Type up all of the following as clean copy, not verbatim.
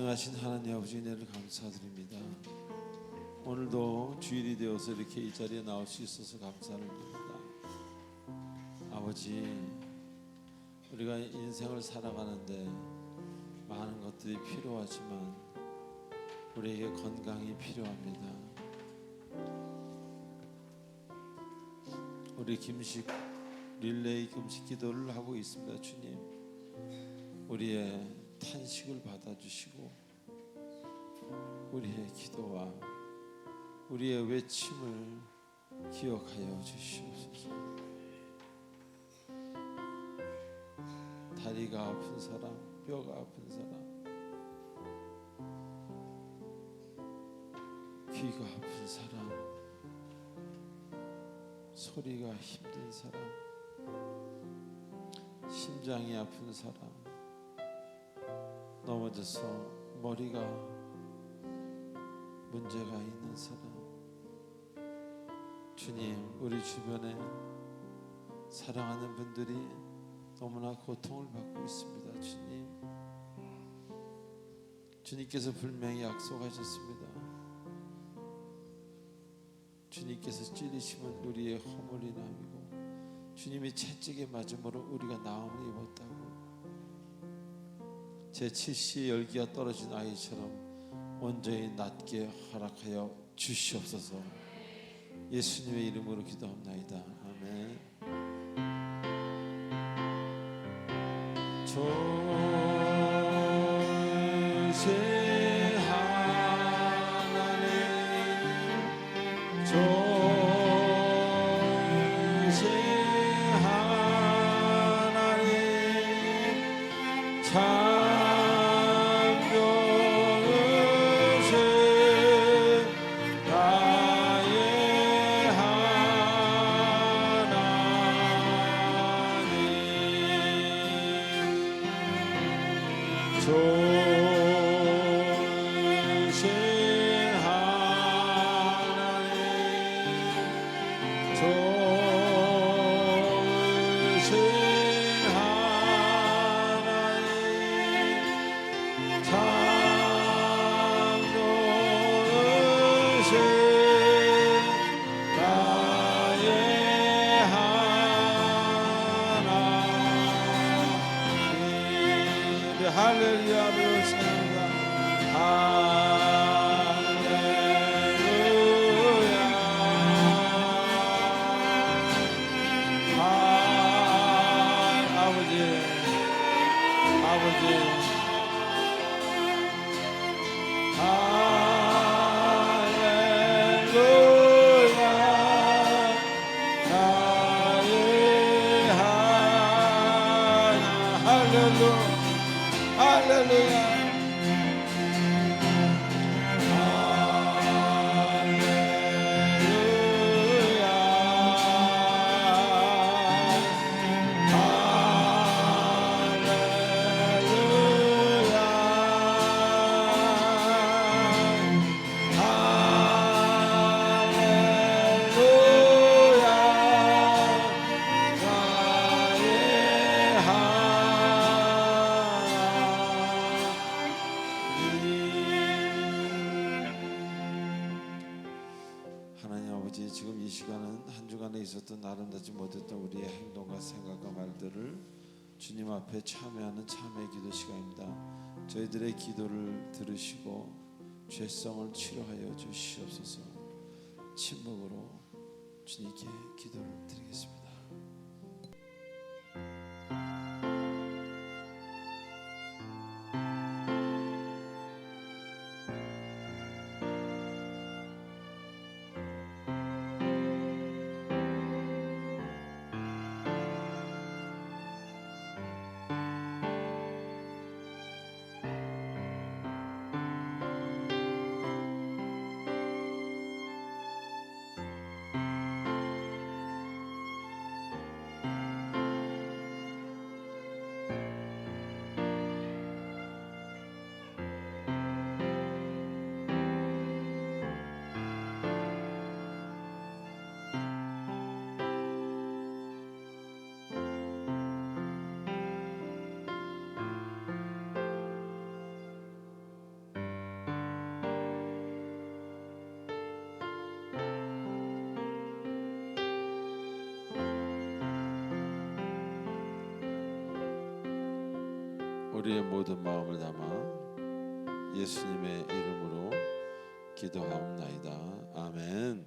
전능하신 하나님 아버지 은혜를 감사드립니다. 오늘도 주일이 되어서 이렇게 이 자리에 나올 수 있어서 감사드립니다. 아버지, 우리가 인생을 살아가는데 많은 것들이 필요하지만 우리에게 건강이 필요합니다. 우리 금식 릴레이 금식 기도를 하고 있습니다. 주님, 우리의 탄식을 받아주시고 우리의 기도와 우리의 외침을 기억하여 주시옵소서. 다리가 아픈 사람, 뼈가 아픈 사람, 귀가 아픈 사람, 소리가 힘든 사람, 심장이 아픈 사람, 넘어져서 머리가 문제가 있는 사람, 주님, 우리 주변에 사랑하는 분들이 너무나 고통을 받고 있습니다. 주님께서 분명히 약속하셨습니다. 주님께서 찔리시면 우리의 허물이 남이고 주님이 채찍에 맞음으로 우리가 나음을 입었다고. 제 칠시의 열기가 떨어진 아이처럼 온전히 낫게 허락하여 주시옵소서. 예수님의 이름으로 기도합나이다. 아멘. 존재 하나님, 존재 하나님, 창조주신 나의 하나님, 존재 하나님, 존재 하나님, 창조주신 나의 하나님. 할렐루야. 배우십니다. 할렐루야. 아버지, 아버지, 할렐루야. 나의 하나. 할렐루야. 할렐루야. 하나님 아버지, 지금 이 시간은 한 주간에 있었던 아름답지 못했던 우리의 행동과 생각과 말들을 주님 앞에 참여하는 참회 기도 시간입니다. 저희들의 기도를 들으시고 죄성을 치료하여 주시옵소서. 침묵으로 주님께 기도를 드리겠습니다. 우리의 모든 마음을 담아 예수님의 이름으로 기도하옵나이다. 아멘.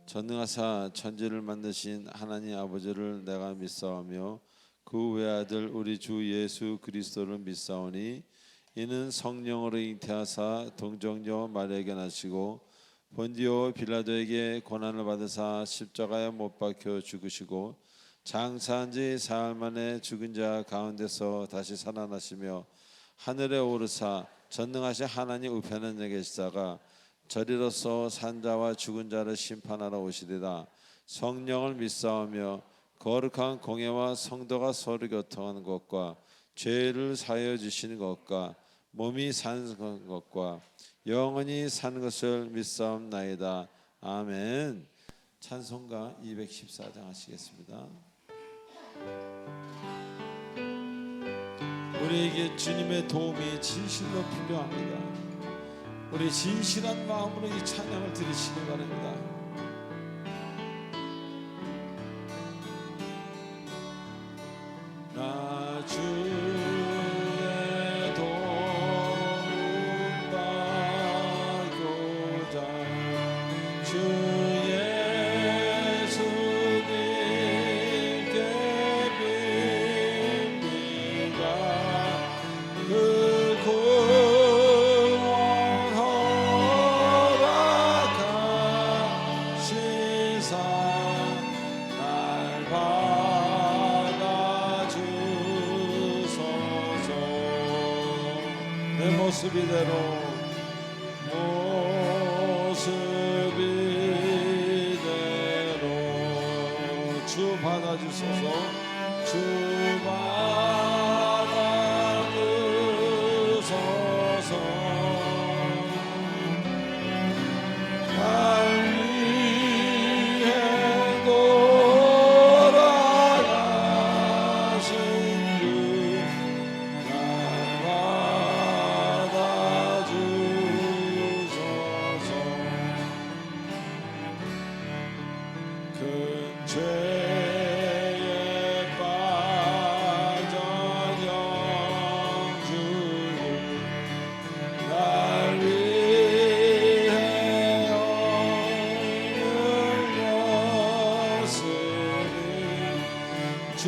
전능하사 천지를 만드신 하나님 아버지를 내가 믿사오며 그 외아들 우리 주 예수 그리스도를 믿사오니 이는 성령으로 잉태하사 동정녀 마리아에게 나시고 본디오 빌라도에게 고난을 받으사 십자가에 못 박혀 죽으시고 장사한 지 사흘 만에 죽은 자 가운데서 다시 살아나시며 하늘에 오르사 전능하신 하나님 우편에 계시다가 저리로서 산자와 죽은 자를 심판하러 오시리라. 성령을 믿사오며 거룩한 공예와 성도가 서로 교통하는 것과 죄를 사하여 주시는 것과 몸이 사는 것과 영원히 사는 것을 믿사옵나이다. 아멘. 찬송가 214장 하시겠습니다. 우리에게 주님의 도움이 진실로 필요합니다. 우리 진실한 마음으로 이 찬양을 드리시기 바랍니다. 나 주의 도움 받고자 주 예수님께 빕니다. 그 모습 이대로 주 받아주소서. 주 받아주소서. 날 위해 돌아가신 주 죄에 빠져 영주를 날 위해 흘렸으니 주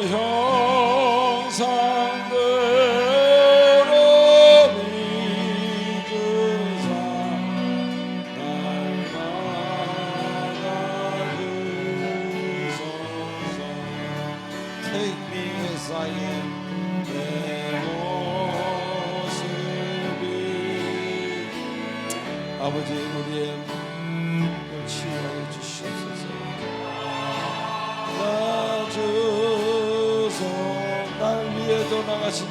형상대로 믿으사 날 Take me as I am. 내 모습이 아버지 우리의 치유하여 주시옵소서. 나 주소 날 위해도 나가신 주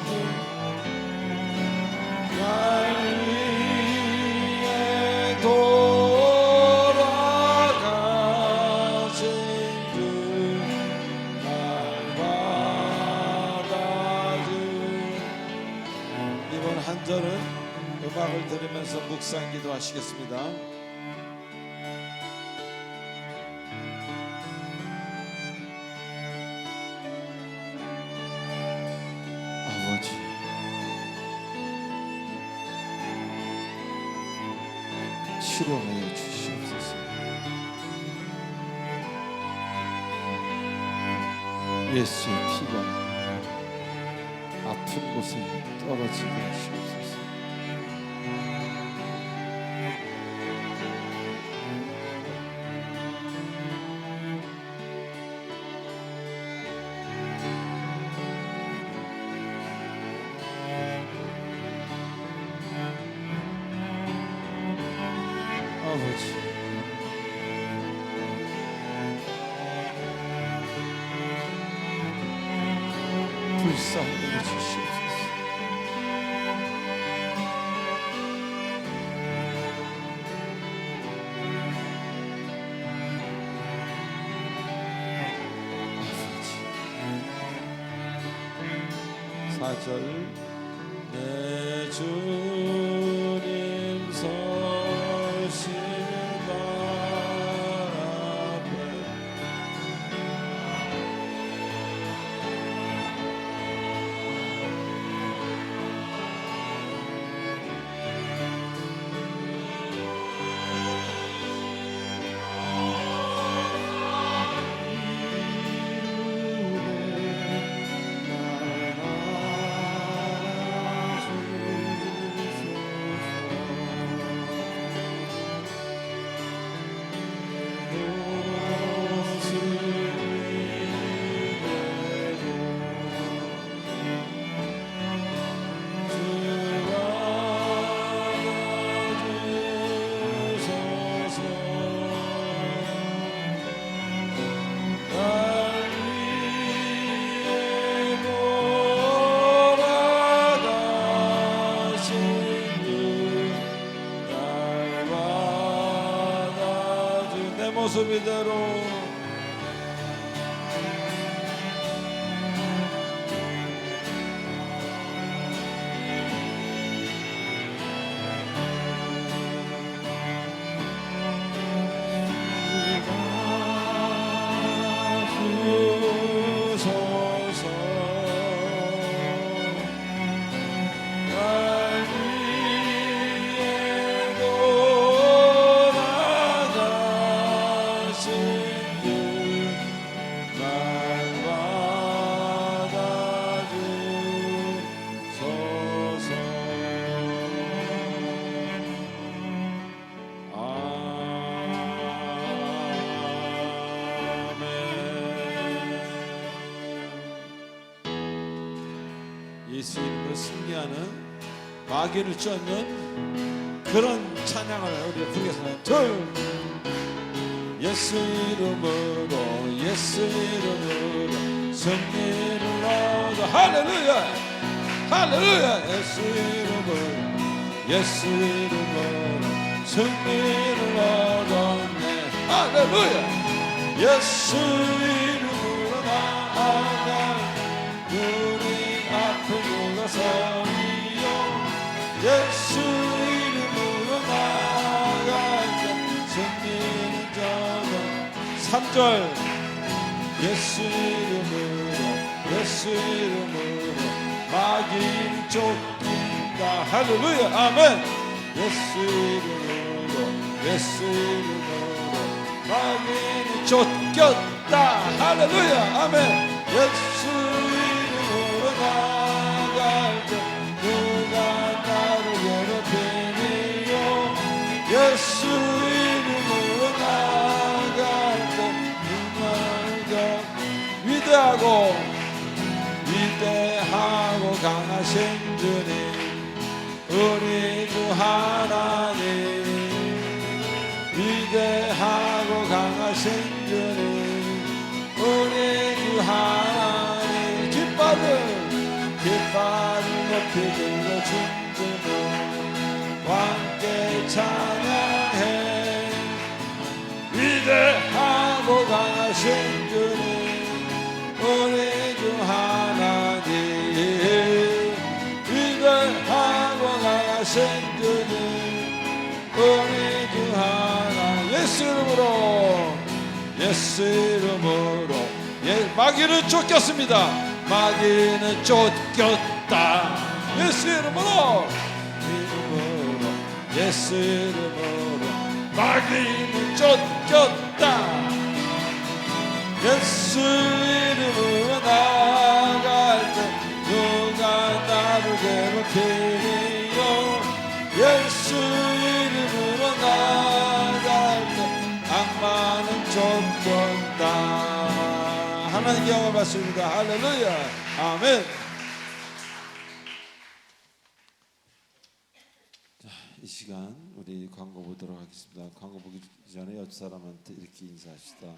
날 위해 돌아가신 주 이번 한 절은 음악을 들으면서 묵상 기도하시겠습니다. 아버지 치료하여 주시옵소서. 예수의 피가 아픈 곳에 떨어지게 하시옵소서. 아버지 불쌍히 주시옵소서. 아버지 4절 내 주님 서시는 날 앞에 모습 이대로 예수 이름으로 승리하는 마귀를 쫓는 그런 찬양을 우리 부르겠습니다. 예수 이름으로 예수 이름으로 승리를 얻어 할렐루야 할렐루야 예수 이름으로 예수 이름으로 승리를 얻었네 할렐루야 예수 이름으로 나아가 우리 앞에 누가 서리요 예수 이름으로 나아갈 때 승리는 저는 3절 예수 이름으로 예수 이름으로 마귀를 쫓긴다 할렐루야 아멘 예수 이름으로 예수 이름으로 마귀를 쫓겼다 할렐루야 아멘 예수 이름으로 나아갈 때 누가 나를 괴롭히니요 예수 이름으로 나아갈 때 누가 위대하고 위대하고 강하신 주님 우리 주 하나님 위대하고 강하신 주님 우리 주 하나님 깃발을 높이 들고 춤추며 함께 찬양해 위대하고 강하신 주님 우리 주 하나님 위대하고 강하신 주님 우리 주 하나님 예수 이름으로 예수 이름으로 마귀는 쫓겼습니다 마귀는 쫓겼다 예수 이름으로 예수 이름으로 마귀는 쫓겼다 예수 이름으로 나아갈 때 누가 나를 괴롭히니요 예수 이름으로 나아갈 때 악마는 쫓겼다 하나님께 영광 받습니다 할렐루야 아멘 자, 이 시간 우리 광고 보도록 하겠습니다 광고 보기 전에 옆 사람한테 이렇게 인사합시다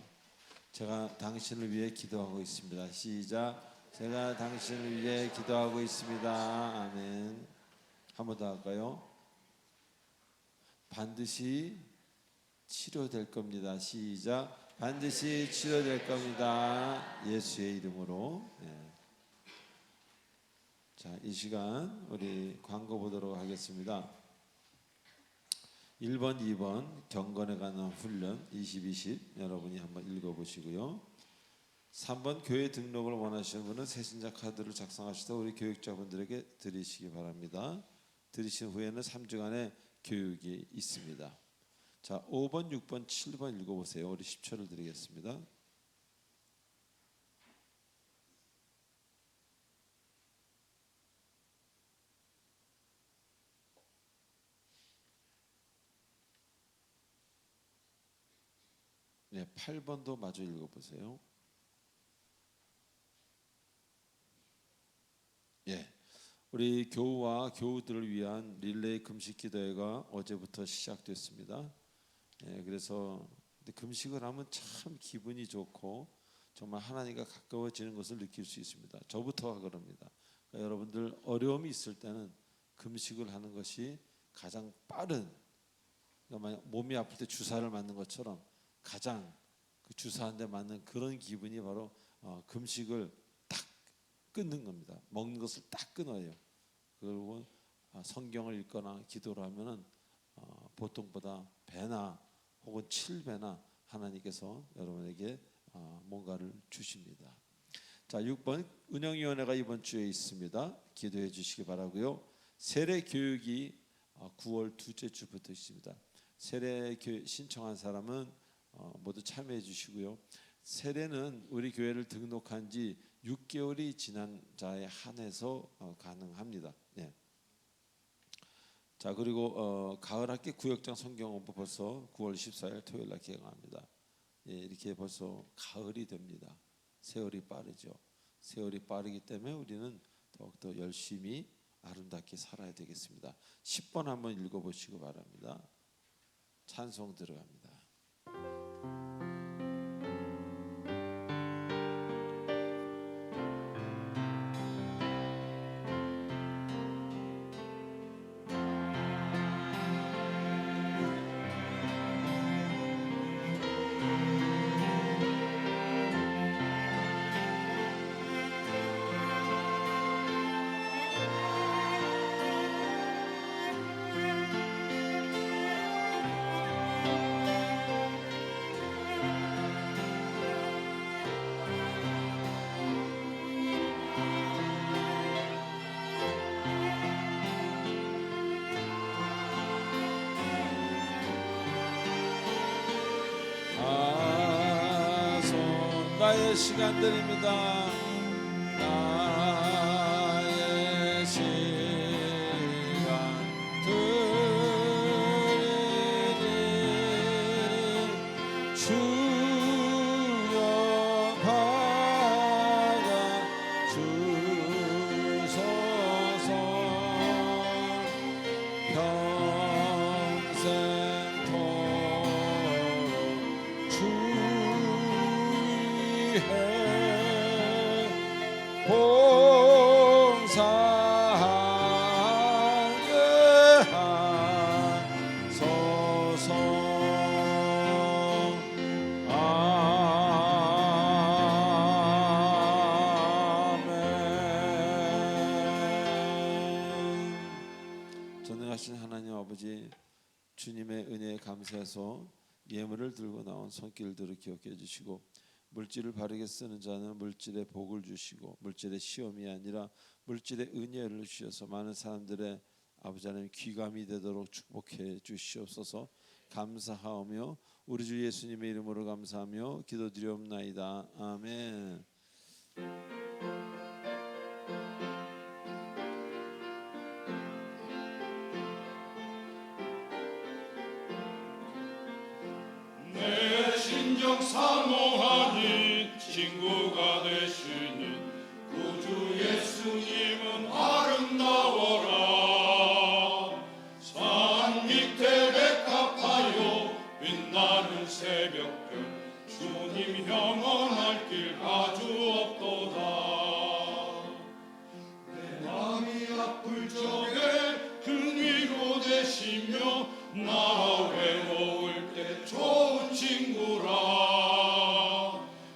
제가 당신을 위해 기도하고 있습니다 시작 제가 당신을 위해 기도하고 있습니다 아멘 한 번 더 할까요 반드시 치료될 겁니다 시작 반드시 치료될 겁니다 예수의 이름으로 자, 이 시간 우리 광고 보도록 하겠습니다 1번 2번 경건에 관한 훈련 2020 여러분이 한번 읽어보시고요 3번 교회 등록을 원하시는 분은 새신자 카드를 작성하시다 우리 교육자분들에게 드리시기 바랍니다 드리신 후에는 3주간의 교육이 있습니다 자, 5번, 6번, 7번 읽어보세요. 우리 10초를 드리겠습니다. 네, 8번도 마저 읽어보세요. 예, 우리 교우와 교우들을 위한 릴레이 금식 기도회가 어제부터 시작됐습니다. 예, 그래서 금식을 하면 참 기분이 좋고 정말 하나님과 가까워지는 것을 느낄 수 있습니다. 저부터 그럽니다. 그러니까 여러분들 어려움이 있을 때는 금식을 하는 것이 가장 빠른 그러니까 몸이 아플 때 주사를 맞는 것처럼 가장 그 주사한데 맞는 그런 기분이 바로 금식을 딱 끊는 겁니다. 먹는 것을 딱 끊어요. 그리고 성경을 읽거나 기도를 하면은 보통보다 배나 혹은 7배나 하나님께서 여러분에게 뭔가를 주십니다. 자, 6번 운영위원회가 이번 주에 있습니다. 기도해 주시기 바라고요. 세례 교육이 9월 둘째 주부터 있습니다. 세례 신청한 사람은 모두 참여해 주시고요. 세례는 우리 교회를 등록한 지 6개월이 지난 자에 한해서 가능합니다. 네. 자, 그리고 가을 학기 구역장 성경 공부 벌써 9월 14일 토요일 날 개강합니다. 예, 이렇게 벌써 가을이 됩니다. 세월이 빠르죠. 세월이 빠르기 때문에 우리는 더욱더 열심히 아름답게 살아야 되겠습니다. 10번 한번 읽어보시기 바랍니다. 찬송 들어갑니다. 나의 시간들입니다. 나의 시간들이니 주여 받아 주소서. 평생 주 봉사하게 하소서. 아멘. 전능하신 하나님 아버지, 주님의 은혜에 감사해서 예물을 들고 나온 손길들을 기억해 주시고, 물질을 바르게 쓰는 자는 물질의 복을 주시고 물질의 시험이 아니라 물질의 은혜를 주셔서 많은 사람들의 아버지 하나님 귀감이 되도록 축복해 주시옵소서. 감사하오며 우리 주 예수님의 이름으로 감사하며 기도드리옵나이다. 아멘. 내 신정 사모하니 친구가 되시는 구주 예수님은 아름다워라. 산 밑에 백합하여 빛나는 새벽별 주님 영원할 길 가주옵도다. 내 마음이 아플 적에 큰 위로 되시며 나 외로울 때 좋은 친구라.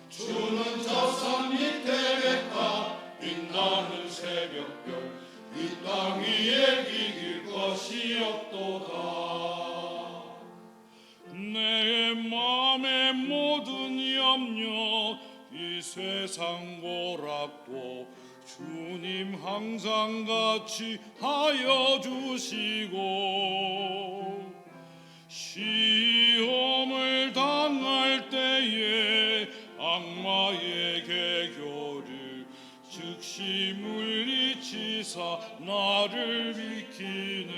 주는 저 산 밑에 백합 빛나는 새벽별 이 땅 위에 비길 것이 없도다. 내 맘의 모든 염려 이 세상 고락도 주님 항상 같이 하여 주시고 시험을 당할 때에 악마의 개교를 즉시 물리치사 나를 비키네.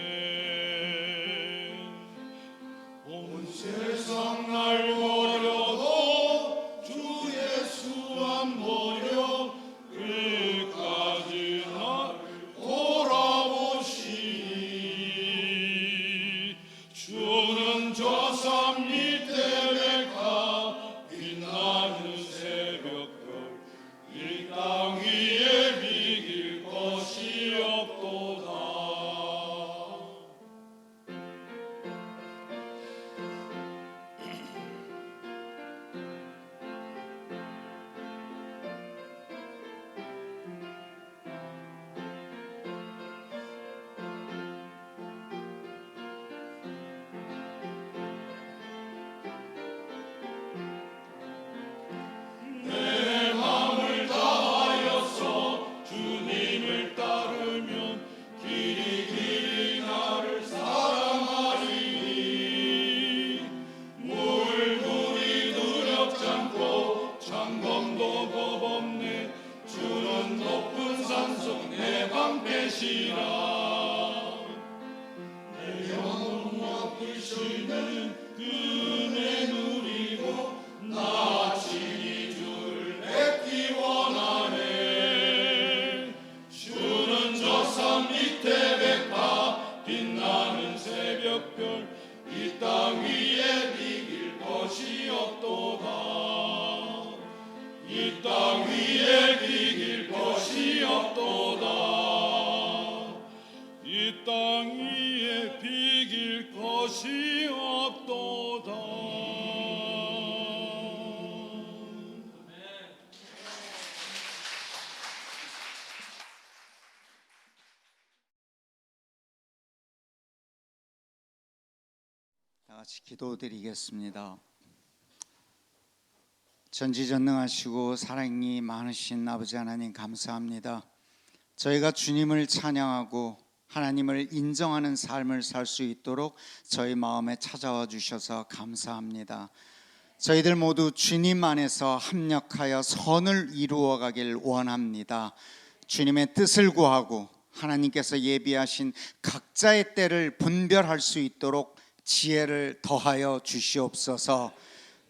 온 세상 날 버려도 주 예수 안 버려 끝까지 나를 돌아보시니. 주는 저 산 밑에 백합 빛나는 새벽별 이 땅 위에 비길 것이 없도다. 계시라. 내 영혼과 불씨는 그 은혜 누리고 나 친히 주를 뵙기 원하네. 주는 저 산 밑에 백화 빛나는 새벽별, 이 땅 위에 비길 것이 없도다. 이 땅 위에 비길 것이 없도다. 이 땅 위에 비길 것이 없도다. 다 같이 기도드리겠습니다. 전지전능하시고 사랑이 많으신 아버지 하나님, 감사합니다. 저희가 주님을 찬양하고 하나님을 인정하는 삶을 살 수 있도록 저희 마음에 찾아와 주셔서 감사합니다. 저희들 모두 주님 안에서 합력하여 선을 이루어 가길 원합니다. 주님의 뜻을 구하고 하나님께서 예비하신 각자의 때를 분별할 수 있도록 지혜를 더하여 주시옵소서.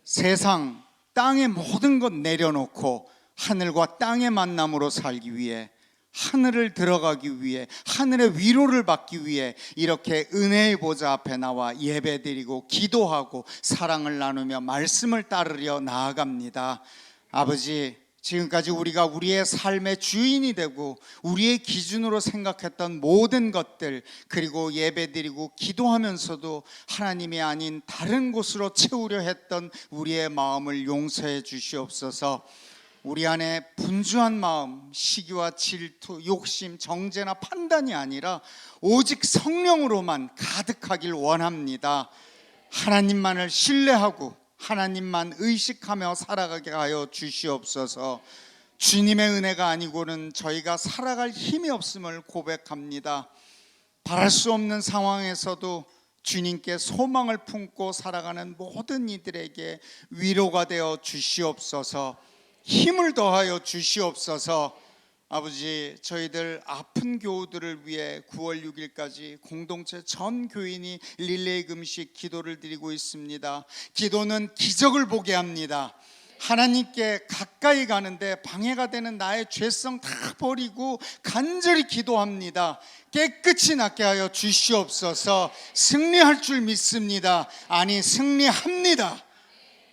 세상 땅의 모든 것 내려놓고 하늘과 땅의 만남으로 살기 위해, 하늘을 들어가기 위해, 하늘의 위로를 받기 위해 이렇게 은혜의 보좌 앞에 나와 예배드리고 기도하고 사랑을 나누며 말씀을 따르려 나아갑니다. 아버지, 지금까지 우리가 우리의 삶의 주인이 되고 우리의 기준으로 생각했던 모든 것들, 그리고 예배드리고 기도하면서도 하나님이 아닌 다른 곳으로 채우려 했던 우리의 마음을 용서해 주시옵소서. 우리 안에 분주한 마음, 시기와 질투, 욕심, 정죄나 판단이 아니라 오직 성령으로만 가득하길 원합니다. 하나님만을 신뢰하고 하나님만 의식하며 살아가게 하여 주시옵소서. 주님의 은혜가 아니고는 저희가 살아갈 힘이 없음을 고백합니다. 바랄 수 없는 상황에서도 주님께 소망을 품고 살아가는 모든 이들에게 위로가 되어 주시옵소서. 힘을 더하여 주시옵소서. 아버지, 저희들 아픈 교우들을 위해 9월 6일까지 공동체 전 교인이 릴레이 금식 기도를 드리고 있습니다. 기도는 기적을 보게 합니다. 하나님께 가까이 가는데 방해가 되는 나의 죄성 다 버리고 간절히 기도합니다. 깨끗이 낫게 하여 주시옵소서. 승리할 줄 믿습니다. 아니, 승리합니다.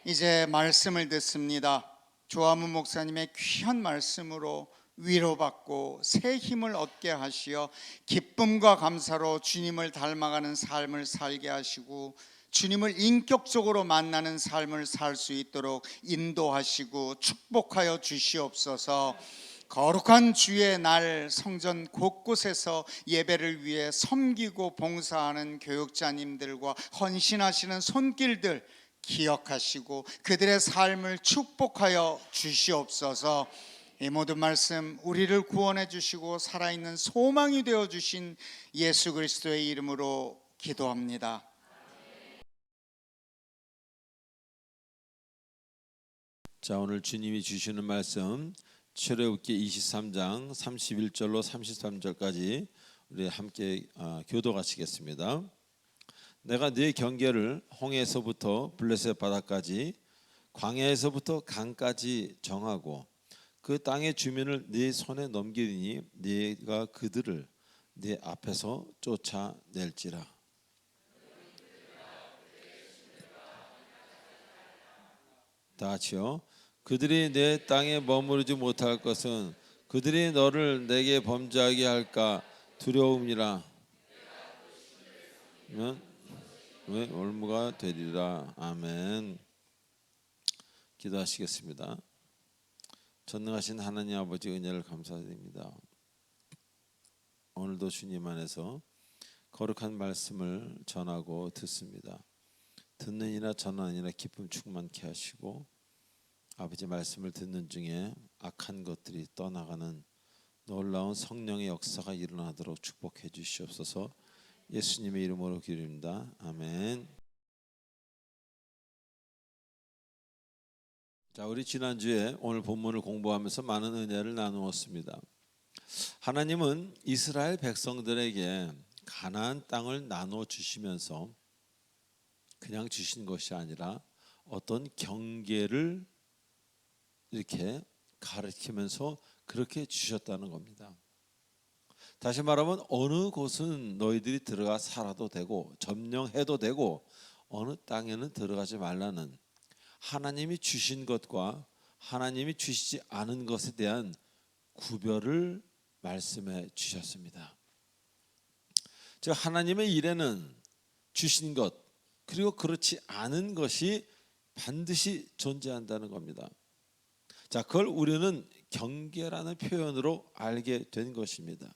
이제 말씀을 듣습니다. 조화문 목사님의 귀한 말씀으로 위로받고 새 힘을 얻게 하시어 기쁨과 감사로 주님을 닮아가는 삶을 살게 하시고 주님을 인격적으로 만나는 삶을 살 수 있도록 인도하시고 축복하여 주시옵소서. 거룩한 주의 날 성전 곳곳에서 예배를 위해 섬기고 봉사하는 교육자님들과 헌신하시는 손길들 기억하시고 그들의 삶을 축복하여 주시옵소서. 이 모든 말씀 우리를 구원해 주시고 살아있는 소망이 되어 주신 예수 그리스도의 이름으로 기도합니다. 자, 오늘 주님이 주시는 말씀 출애굽기 23장 31절로 33절까지 우리 함께 교도하시겠습니다. 내가 네 경계를 홍해에서부터 블레셋 바다까지 광야에서부터 강까지 정하고 그 땅의 주민을 네 손에 넘기리니 네가 그들을 네 앞에서 쫓아낼지라. 다 같이요. 그들이 내 땅에 머무르지 못할 것은 그들이 너를 내게 범죄하게 할까 두려움이라. 왜 올무가 되리라. 아멘. 기도하시겠습니다. 전능하신 하나님 아버지, 은혜를 감사드립니다. 오늘도 주님 안에서 거룩한 말씀을 전하고 듣습니다. 듣는 이나 전하는 이나 기쁨 충만케 하시고 아버지, 말씀을 듣는 중에 악한 것들이 떠나가는 놀라운 성령의 역사가 일어나도록 축복해 주시옵소서. 예수님의 이름으로 기도합니다. 아멘. 자, 우리 지난주에 오늘 본문을 공부하면서 많은 은혜를 나누었습니다. 하나님은 이스라엘 백성들에게 가나안 땅을 나눠 주시면서 그냥 주신 것이 아니라 어떤 경계를 이렇게 가르치면서 그렇게 주셨다는 겁니다. 다시 말하면 어느 곳은 너희들이 들어가 살아도 되고 점령해도 되고 어느 땅에는 들어가지 말라는 하나님이 주신 것과 하나님이 주시지 않은 것에 대한 구별을 말씀해 주셨습니다. 즉 하나님의 일에는 주신 것 그리고 그렇지 않은 것이 반드시 존재한다는 겁니다. 자, 그걸 우리는 경계라는 표현으로 알게 된 것입니다.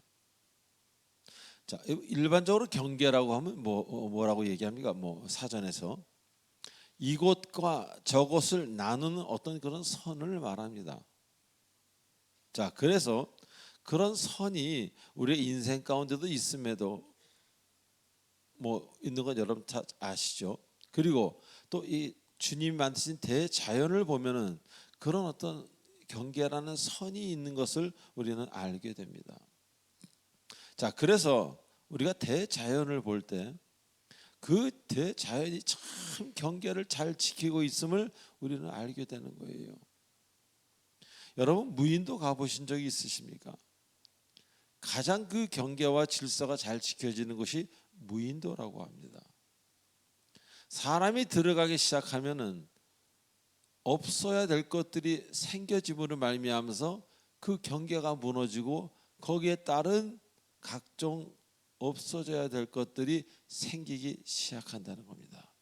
자, 일반적으로 경계라고 하면 뭐라고 얘기합니까? 사전에서 이곳과 저곳을 나누는 어떤 그런 선을 말합니다. 자, 그래서 그런 선이 우리의 인생 가운데도 있음에도 있는 건 여러분 다 아시죠? 그리고 또 이 주님이 만드신 대자연을 보면은 그런 어떤 경계라는 선이 있는 것을 우리는 알게 됩니다. 자, 그래서 우리가 대자연을 볼 때 그 대자연이 참 경계를 잘 지키고 있음을 우리는 알게 되는 거예요. 여러분 무인도 가보신 적이 있으십니까? 가장 그 경계와 질서가 잘 지켜지는 곳이 무인도라고 합니다. 사람이 들어가기 시작하면은 없어야 될 것들이 생겨짐으로 말미암아서 그 경계가 무너지고 거기에 따른 각종 없어져야 될 것들이 생기기 시작한다는 겁니다.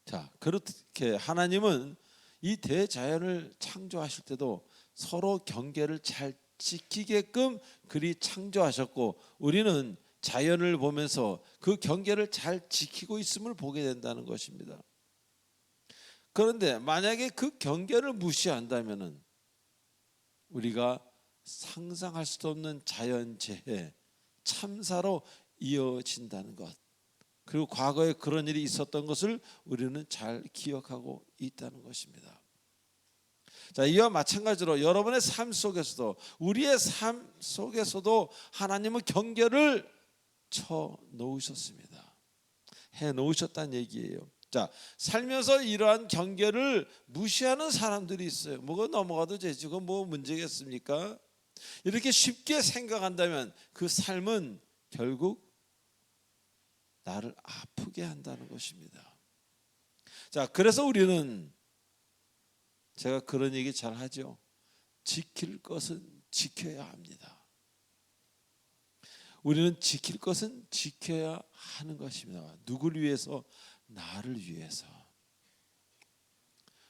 자, 그렇게 하나님은 이 대자연을 창조하실 때도 서로 경계를 잘 지키게끔 그리 창조하셨고 우리는 자연을 보면서 그 경계를 잘 지키고 있음을 보게 된다는 것입니다. 그런데 만약에 그 경계를 무시한다면은 우리가 상상할 수도 없는 자연재해, 참사로 이어진다는 것. 그리고 과거에 그런 일이 있었던 것을 우리는 잘 기억하고 있다는 것입니다. 자, 이와 마찬가지로 여러분의 삶 속에서도 우리의 삶 속에서도 하나님은 경계를 쳐 놓으셨습니다. 해 놓으셨다는 얘기예요. 자, 살면서 이러한 경계를 무시하는 사람들이 있어요. 뭐가 넘어가도 되지, 뭐 문제겠습니까? 이렇게 쉽게 생각한다면 그 삶은 결국 나를 아프게 한다는 것입니다. 자, 그래서 우리는 제가 그런 얘기 잘 하죠. 지킬 것은 지켜야 합니다. 우리는 지킬 것은 지켜야 하는 것입니다. 누구를 위해서? 나를 위해서.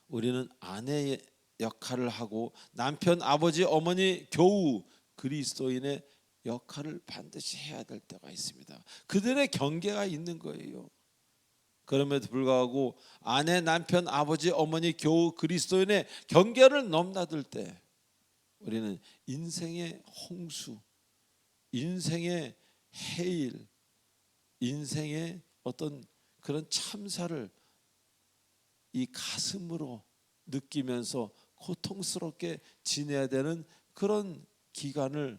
우리는 아내의 역할을 하고 남편, 아버지, 어머니, 교우, 그리스도인의 역할을 반드시 해야 될 때가 있습니다. 그들의 경계가 있는 거예요. 그럼에도 불구하고 아내, 남편, 아버지, 어머니, 교우, 그리스도인의 경계를 넘나들 때 우리는 인생의 홍수, 인생의 해일, 인생의 어떤 그런 참사를 이 가슴으로 느끼면서 고통스럽게 지내야 되는 그런 기간을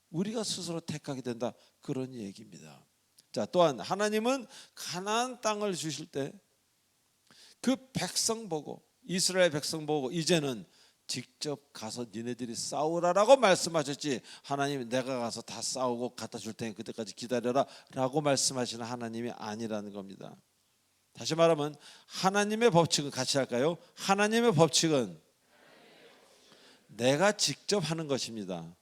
우리가 스스로 택하게 된다, 그런 얘기입니다. 자, 또한 하나님은 가나안 땅을 주실 때 그 백성 보고, 이스라엘 백성 보고 이제는 직접 가서 니네들이 싸우라라고 말씀하셨지, 하나님이 내가 가서 다 싸우고 갖다 줄 테니 그때까지 기다려라 라고 말씀하시는 하나님이 아니라는 겁니다. 다시 말하면 하나님의 법칙은, 같이 할까요? 하나님의 법칙은 내가 직접 하는 것입니다.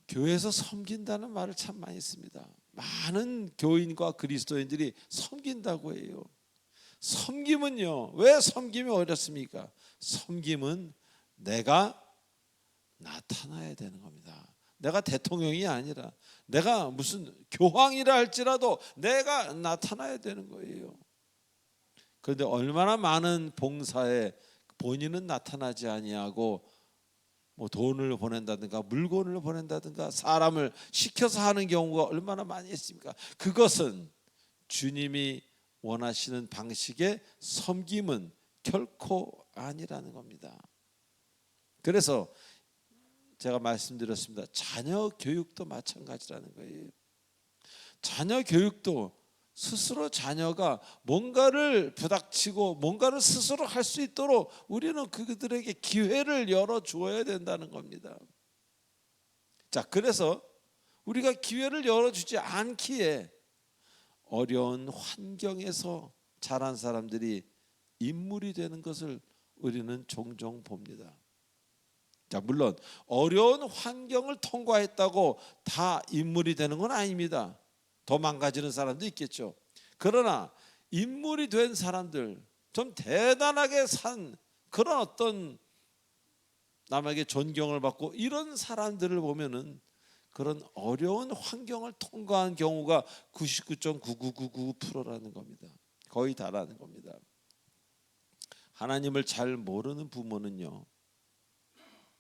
교회에서 섬긴다는 말을 참 많이 씁니다. 많은 교인과 그리스도인들이 섬긴다고 해요. 섬김은요, 왜 섬김이 어렵습니까? 섬김은 내가 나타나야 되는 겁니다. 내가 대통령이 아니라 내가 무슨 교황이라 할지라도 내가 나타나야 되는 거예요. 그런데 얼마나 많은 봉사에 본인은 나타나지 아니하고 돈을 보낸다든가 물건을 보낸다든가 사람을 시켜서 하는 경우가 얼마나 많이 있습니까? 그것은 주님이 원하시는 방식의 섬김은 결코 아니라는 겁니다. 그래서 제가 말씀드렸습니다. 자녀 교육도 마찬가지라는 거예요. 자녀 교육도 스스로 자녀가 뭔가를 부닥치고 뭔가를 스스로 할 수 있도록 우리는 그들에게 기회를 열어주어야 된다는 겁니다. 자, 그래서 우리가 기회를 열어주지 않기에 어려운 환경에서 자란 사람들이 인물이 되는 것을 우리는 종종 봅니다. 자, 물론 어려운 환경을 통과했다고 다 인물이 되는 건 아닙니다. 더 망가지는 사람도 있겠죠. 그러나 인물이 된 사람들, 좀 대단하게 산 그런 어떤 남에게 존경을 받고 이런 사람들을 보면은 그런 어려운 환경을 통과한 경우가 99.9999%라는 겁니다. 거의 다라는 겁니다. 하나님을 잘 모르는 부모는요,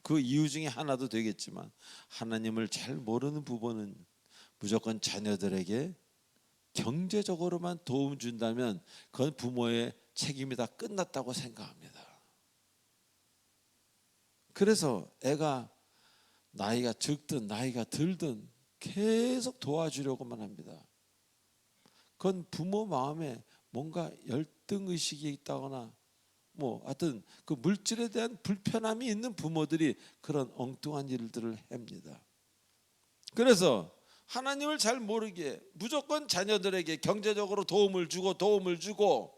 그 이유 중에 하나도 되겠지만 하나님을 잘 모르는 부모는 무조건 자녀들에게 경제적으로만 도움 준다면 그건 부모의 책임이 다 끝났다고 생각합니다. 그래서 애가 나이가 적든 나이가 들든 계속 도와주려고만 합니다. 그건 부모 마음에 뭔가 열등의식이 있다거나 하여튼 그 물질에 대한 불편함이 있는 부모들이 그런 엉뚱한 일들을 합니다. 그래서 하나님을 잘 모르게 무조건 자녀들에게 경제적으로 도움을 주고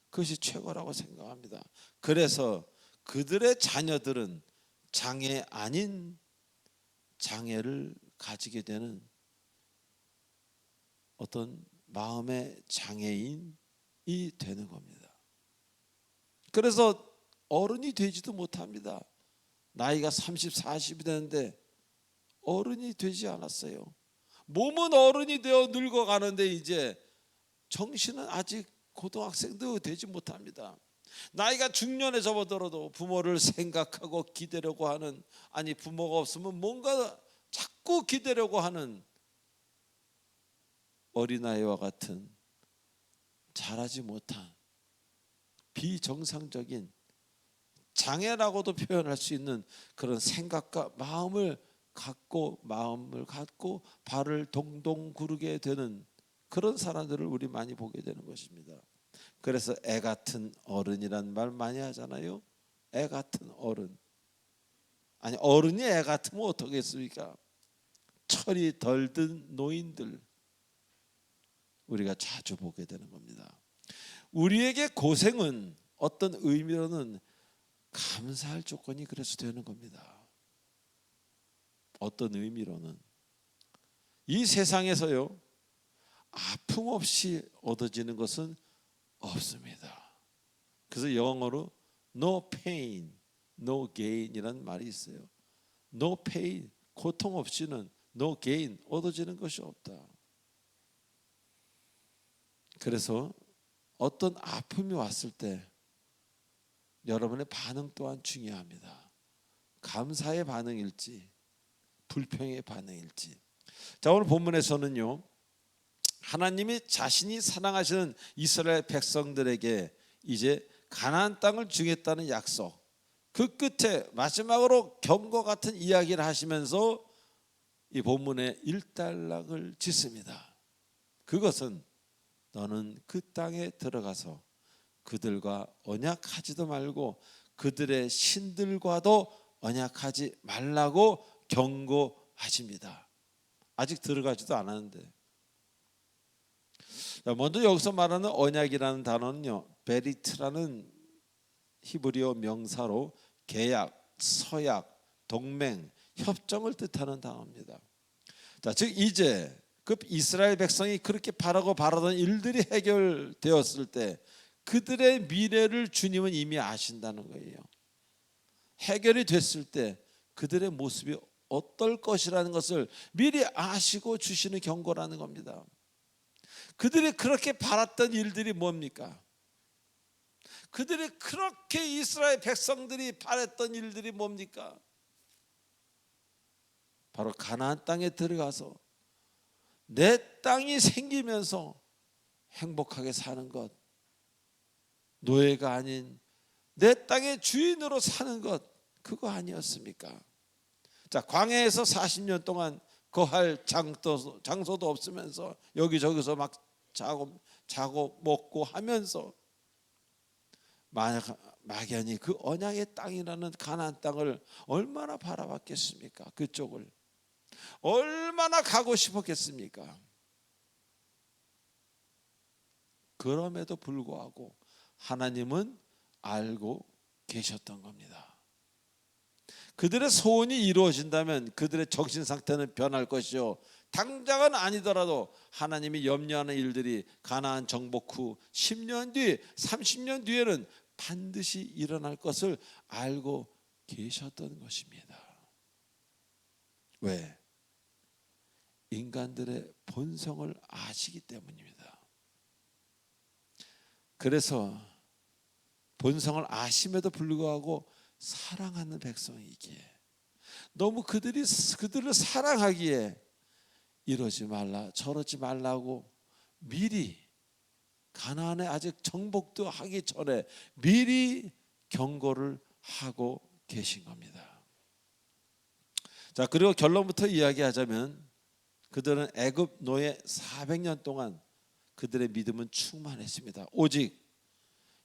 그것이 최고라고 생각합니다. 그래서 그들의 자녀들은 장애 아닌 장애를 가지게 되는 어떤 마음의 장애인이 되는 겁니다. 그래서 어른이 되지도 못합니다. 나이가 30, 40이 되는데 어른이 되지 않았어요. 몸은 어른이 되어 늙어가는데 이제 정신은 아직 고등학생도 되지 못합니다. 나이가 중년에 접어들어도 부모를 생각하고 기대려고 하는, 아니 부모가 없으면 뭔가 자꾸 기대려고 하는 어린아이와 같은 자라지 못한 비정상적인 장애라고도 표현할 수 있는 그런 생각과 마음을 갖고 발을 동동 구르게 되는 그런 사람들을 우리 많이 보게 되는 것입니다. 그래서 애 같은 어른이란 말 많이 하잖아요. 애 같은 어른. 아니 어른이 애 같으면 어떻겠습니까? 철이 덜 든 노인들 우리가 자주 보게 되는 겁니다. 우리에게 고생은 어떤 의미로는 감사할 조건이 그래서 되는 겁니다. 어떤 의미로는 이 세상에서요 아픔 없이 얻어지는 것은 없습니다. 그래서 영어로 no pain, no gain이라는 말이 있어요. no pain, 고통 없이는 no gain, 얻어지는 것이 없다. 그래서 어떤 아픔이 왔을 때 여러분의 반응 또한 중요합니다. 감사의 반응일지 불평의 반응일지. 자, 오늘 본문에서는요 하나님이 자신이 사랑하시는 이스라엘 백성들에게 이제 가나안 땅을 주겠다는 약속, 그 끝에 마지막으로 경고 같은 이야기를 하시면서 이 본문에 일단락을 짓습니다. 그것은 너는 그 땅에 들어가서 그들과 언약하지도 말고 그들의 신들과도 언약하지 말라고 경고하십니다. 아직 들어가지도 않았는데. 먼저 여기서 말하는 언약이라는 단어는요 베리트라는 히브리어 명사로 계약, 서약, 동맹, 협정을 뜻하는 단어입니다. 자, 즉 이제 그 이스라엘 백성이 그렇게 바라던 일들이 해결되었을 때 그들의 미래를 주님은 이미 아신다는 거예요. 해결이 됐을 때 그들의 모습이 어떨 것이라는 것을 미리 아시고 주시는 경고라는 겁니다. 그들이 그렇게 바랐던 일들이 뭡니까? 그들이 그렇게 이스라엘 백성들이 바랬던 일들이 뭡니까? 바로 가나안 땅에 들어가서 내 땅이 생기면서 행복하게 사는 것, 노예가 아닌 내 땅의 주인으로 사는 것, 그거 아니었습니까? 자, 광야에서 40년 동안 거할 장소도 없으면서 여기저기서 막 자고 먹고 하면서 막연히 그 언약의 땅이라는 가나안 땅을 얼마나 바라봤겠습니까? 그쪽을 얼마나 가고 싶었겠습니까? 그럼에도 불구하고 하나님은 알고 계셨던 겁니다. 그들의 소원이 이루어진다면 그들의 정신 상태는 변할 것이요, 당장은 아니더라도 하나님이 염려하는 일들이 가나안 정복 후 10년 뒤 30년 뒤에는 반드시 일어날 것을 알고 계셨던 것입니다. 왜? 인간들의 본성을 아시기 때문입니다. 그래서 본성을 아심에도 불구하고 사랑하는 백성이기에, 너무 그들을 사랑하기에 이러지 말라 저러지 말라고 미리, 가나안에 아직 정복도 하기 전에 미리 경고를 하고 계신 겁니다. 자, 그리고 결론부터 이야기하자면 그들은 애굽 노예 400년 동안 그들의 믿음은 충만했습니다. 오직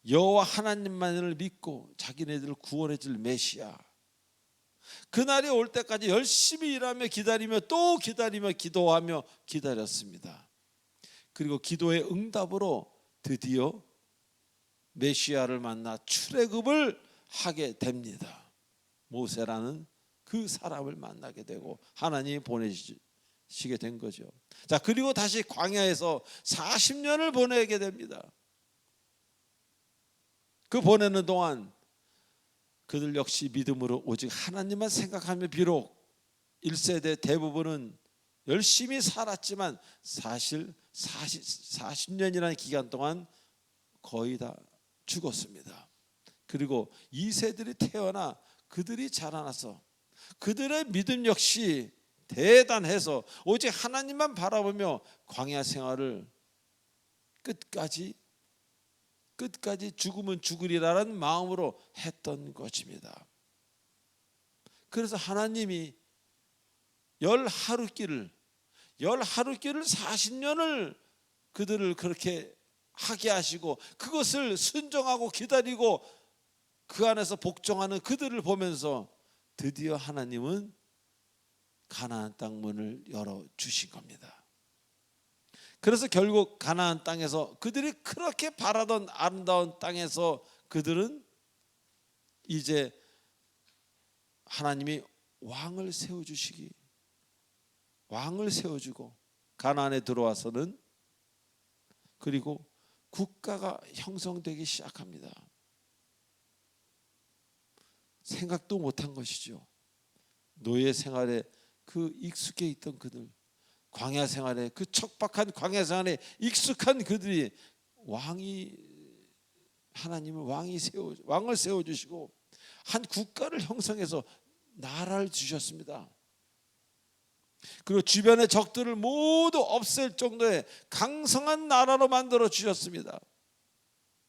여호와 하나님만을 믿고 자기네들을 구원해 줄 메시아, 그날이 올 때까지 열심히 일하며 기다리며 또 기다리며 기도하며 기다렸습니다. 그리고 기도의 응답으로 드디어 메시아를 만나 출애굽을 하게 됩니다. 모세라는 그 사람을 만나게 되고 하나님이 보내시게 된 거죠. 자, 그리고 다시 광야에서 40년을 보내게 됩니다. 그 보내는 동안 그들 역시 믿음으로 오직 하나님만 생각하며, 비록 1세대 대부분은 열심히 살았지만 사실 40년이라는 기간 동안 거의 다 죽었습니다. 그리고 2세들이 태어나 그들이 자라나서 그들의 믿음 역시 대단해서 오직 하나님만 바라보며 광야 생활을 끝까지 죽으면 죽으리라는 마음으로 했던 것입니다. 그래서 하나님이 열 하루길을 40년을 그들을 그렇게 하게 하시고 그것을 순종하고 기다리고 그 안에서 복종하는 그들을 보면서 드디어 하나님은 가나안 땅 문을 열어주신 겁니다. 그래서 결국 가나안 땅에서 그들이 그렇게 바라던 아름다운 땅에서 그들은 이제 하나님이 왕을 세워주고 가나안에 들어와서는 그리고 국가가 형성되기 시작합니다. 생각도 못한 것이죠. 노예 생활에 그 익숙해 있던 그들, 광야 생활에 그 척박한 광야 생활에 익숙한 그들이 하나님은 왕을 세워주시고 한 국가를 형성해서 나라를 주셨습니다. 그리고 주변의 적들을 모두 없앨 정도의 강성한 나라로 만들어 주셨습니다.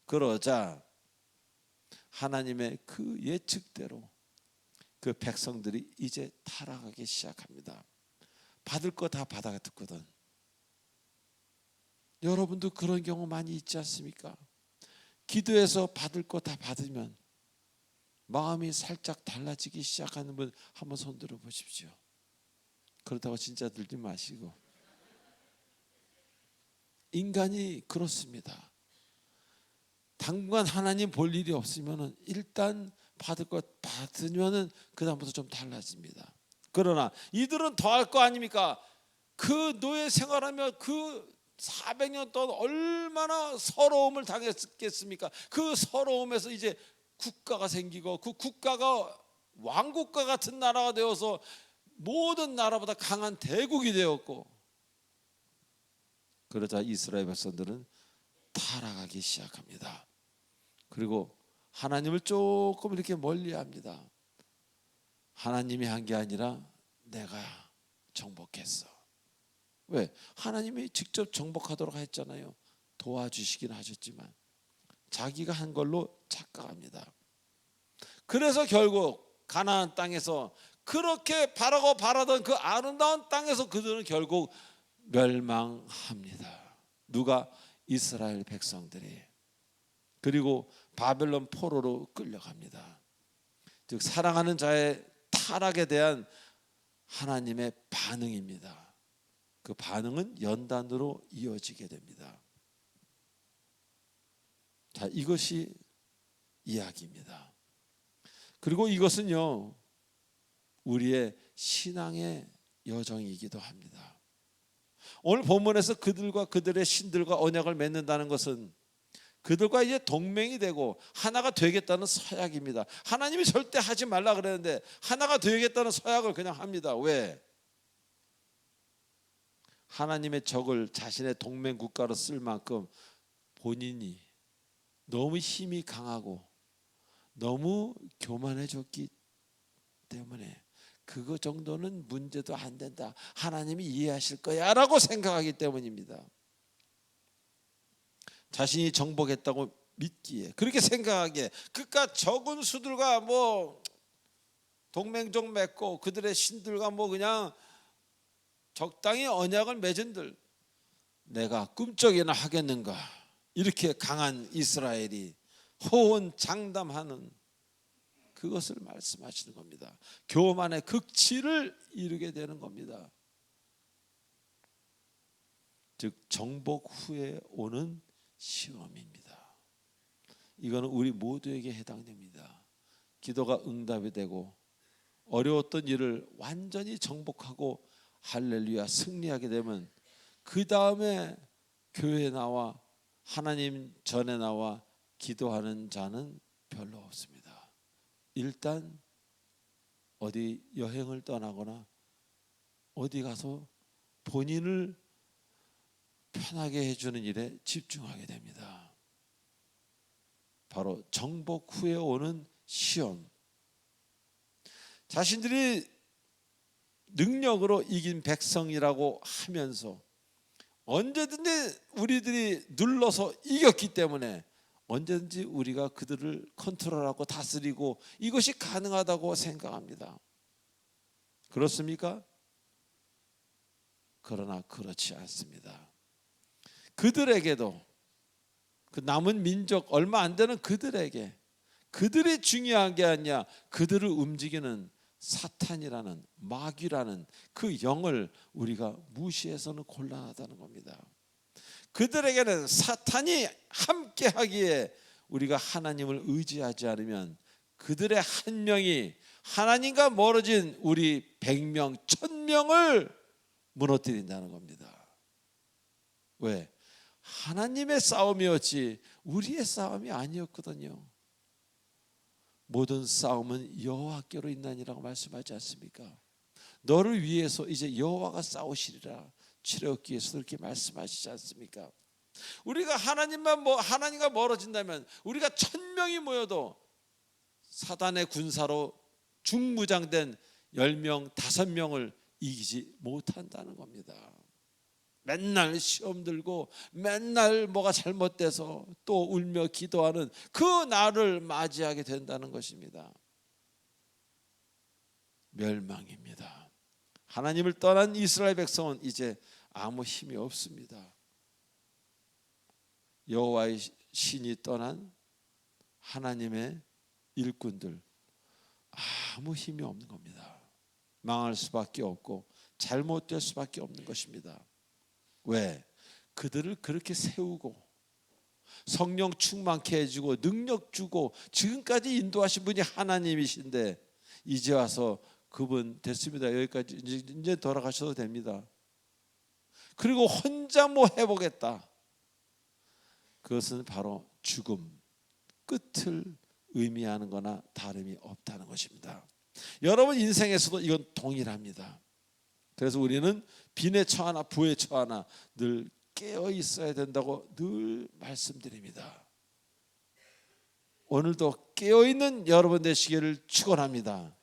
그러자 하나님의 그 예측대로 그 백성들이 이제 타락하기 시작합니다. 받을 거 다 받아듣거든. 여러분도 그런 경우 많이 있지 않습니까? 기도해서 받을 거 다 받으면 마음이 살짝 달라지기 시작하는 분 한번 손 들어 보십시오. 그렇다고 진짜 들지 마시고. 인간이 그렇습니다. 당분간 하나님 볼 일이 없으면 일단 받을 것 받으면 그다음부터 좀 달라집니다. 그러나 이들은 더 할 거 아닙니까? 그 노예 생활하며 그 400년 동안 얼마나 서러움을 당했겠습니까? 그 서러움에서 이제 국가가 생기고 그 국가가 왕국가 같은 나라가 되어서 모든 나라보다 강한 대국이 되었고, 그러자 이스라엘 백성들은 타락하기 시작합니다. 그리고 하나님을 조금 이렇게 멀리합니다. 하나님이 한 게 아니라 내가 정복했어. 왜? 하나님이 직접 정복하도록 했잖아요. 도와주시긴 하셨지만 자기가 한 걸로 착각합니다. 그래서 결국 가나안 땅에서 그렇게 바라고 바라던 그 아름다운 땅에서 그들은 결국 멸망합니다. 누가? 이스라엘 백성들이. 그리고 바벨론 포로로 끌려갑니다. 즉 사랑하는 자의 타락에 대한 하나님의 반응입니다. 그 반응은 연단으로 이어지게 됩니다. 자, 이것이 이야기입니다. 그리고 이것은요, 우리의 신앙의 여정이기도 합니다. 오늘 본문에서 그들과 그들의 신들과 언약을 맺는다는 것은 그들과 이제 동맹이 되고 하나가 되겠다는 서약입니다. 하나님이 절대 하지 말라 그랬는데 하나가 되겠다는 서약을 그냥 합니다. 왜? 하나님의 적을 자신의 동맹 국가로 쓸 만큼 본인이 너무 힘이 강하고 너무 교만해졌기 때문에 그거 정도는 문제도 안 된다, 하나님이 이해하실 거야 라고 생각하기 때문입니다. 자신이 정복했다고 믿기에, 그렇게 생각하기에 그깟 적은 수들과 뭐 동맹적 맺고 그들의 신들과 뭐 그냥 적당히 언약을 맺은들 내가 꿈쩍이나 하겠는가, 이렇게 강한 이스라엘이 호언장담하는 그것을 말씀하시는 겁니다. 교만의 극치를 이루게 되는 겁니다. 즉 정복 후에 오는 시험입니다. 이거는 우리 모두에게 해당됩니다. 기도가 응답이 되고 어려웠던 일을 완전히 정복하고 할렐루야 승리하게 되면 그 다음에 교회에 나와 하나님 전에 나와 기도하는 자는 별로 없습니다. 일단 어디 여행을 떠나거나 어디 가서 본인을 편하게 해주는 일에 집중하게 됩니다. 바로 정복 후에 오는 시험. 자신들이 능력으로 이긴 백성이라고 하면서 언제든지 우리들이 눌러서 이겼기 때문에 언제든지 우리가 그들을 컨트롤하고 다스리고 이것이 가능하다고 생각합니다. 그렇습니까? 그러나 그렇지 않습니다. 그들에게도, 그 남은 민족 얼마 안 되는 그들에게, 그들이 중요한 게 아니야, 그들을 움직이는 사탄이라는, 마귀라는 그 영을 우리가 무시해서는 곤란하다는 겁니다. 그들에게는 사탄이 함께 하기에 우리가 하나님을 의지하지 않으면 그들의 한 명이 하나님과 멀어진 우리 100명, 1000명을 무너뜨린다는 겁니다. 왜? 하나님의 싸움이었지 우리의 싸움이 아니었거든요. 모든 싸움은 여호와께로 있나니라고 말씀하지 않습니까? 너를 위해서 이제 여호와가 싸우시리라 출애굽기에서 그렇게 말씀하시지 않습니까? 우리가 하나님과 멀어진다면 우리가 1000명이 모여도 사단의 군사로 중무장된 10명, 5명을 이기지 못한다는 겁니다. 맨날 시험 들고 맨날 뭐가 잘못돼서 또 울며 기도하는 그 날을 맞이하게 된다는 것입니다. 멸망입니다. 하나님을 떠난 이스라엘 백성은 이제 아무 힘이 없습니다. 여호와의 신이 떠난 하나님의 일꾼들 아무 힘이 없는 겁니다. 망할 수밖에 없고 잘못될 수밖에 없는 것입니다. 왜? 그들을 그렇게 세우고 성령 충만케 해주고 능력 주고 지금까지 인도하신 분이 하나님이신데 이제 와서 그분 됐습니다, 여기까지 이제 돌아가셔도 됩니다. 그리고 혼자 뭐 해보겠다. 그것은 바로 죽음, 끝을 의미하는 거나 다름이 없다는 것입니다. 여러분 인생에서도 이건 동일합니다. 그래서 우리는 빈에 처하나 부에 처하나 늘 깨어 있어야 된다고 늘 말씀드립니다. 오늘도 깨어 있는 여러분 되시기를 축원합니다.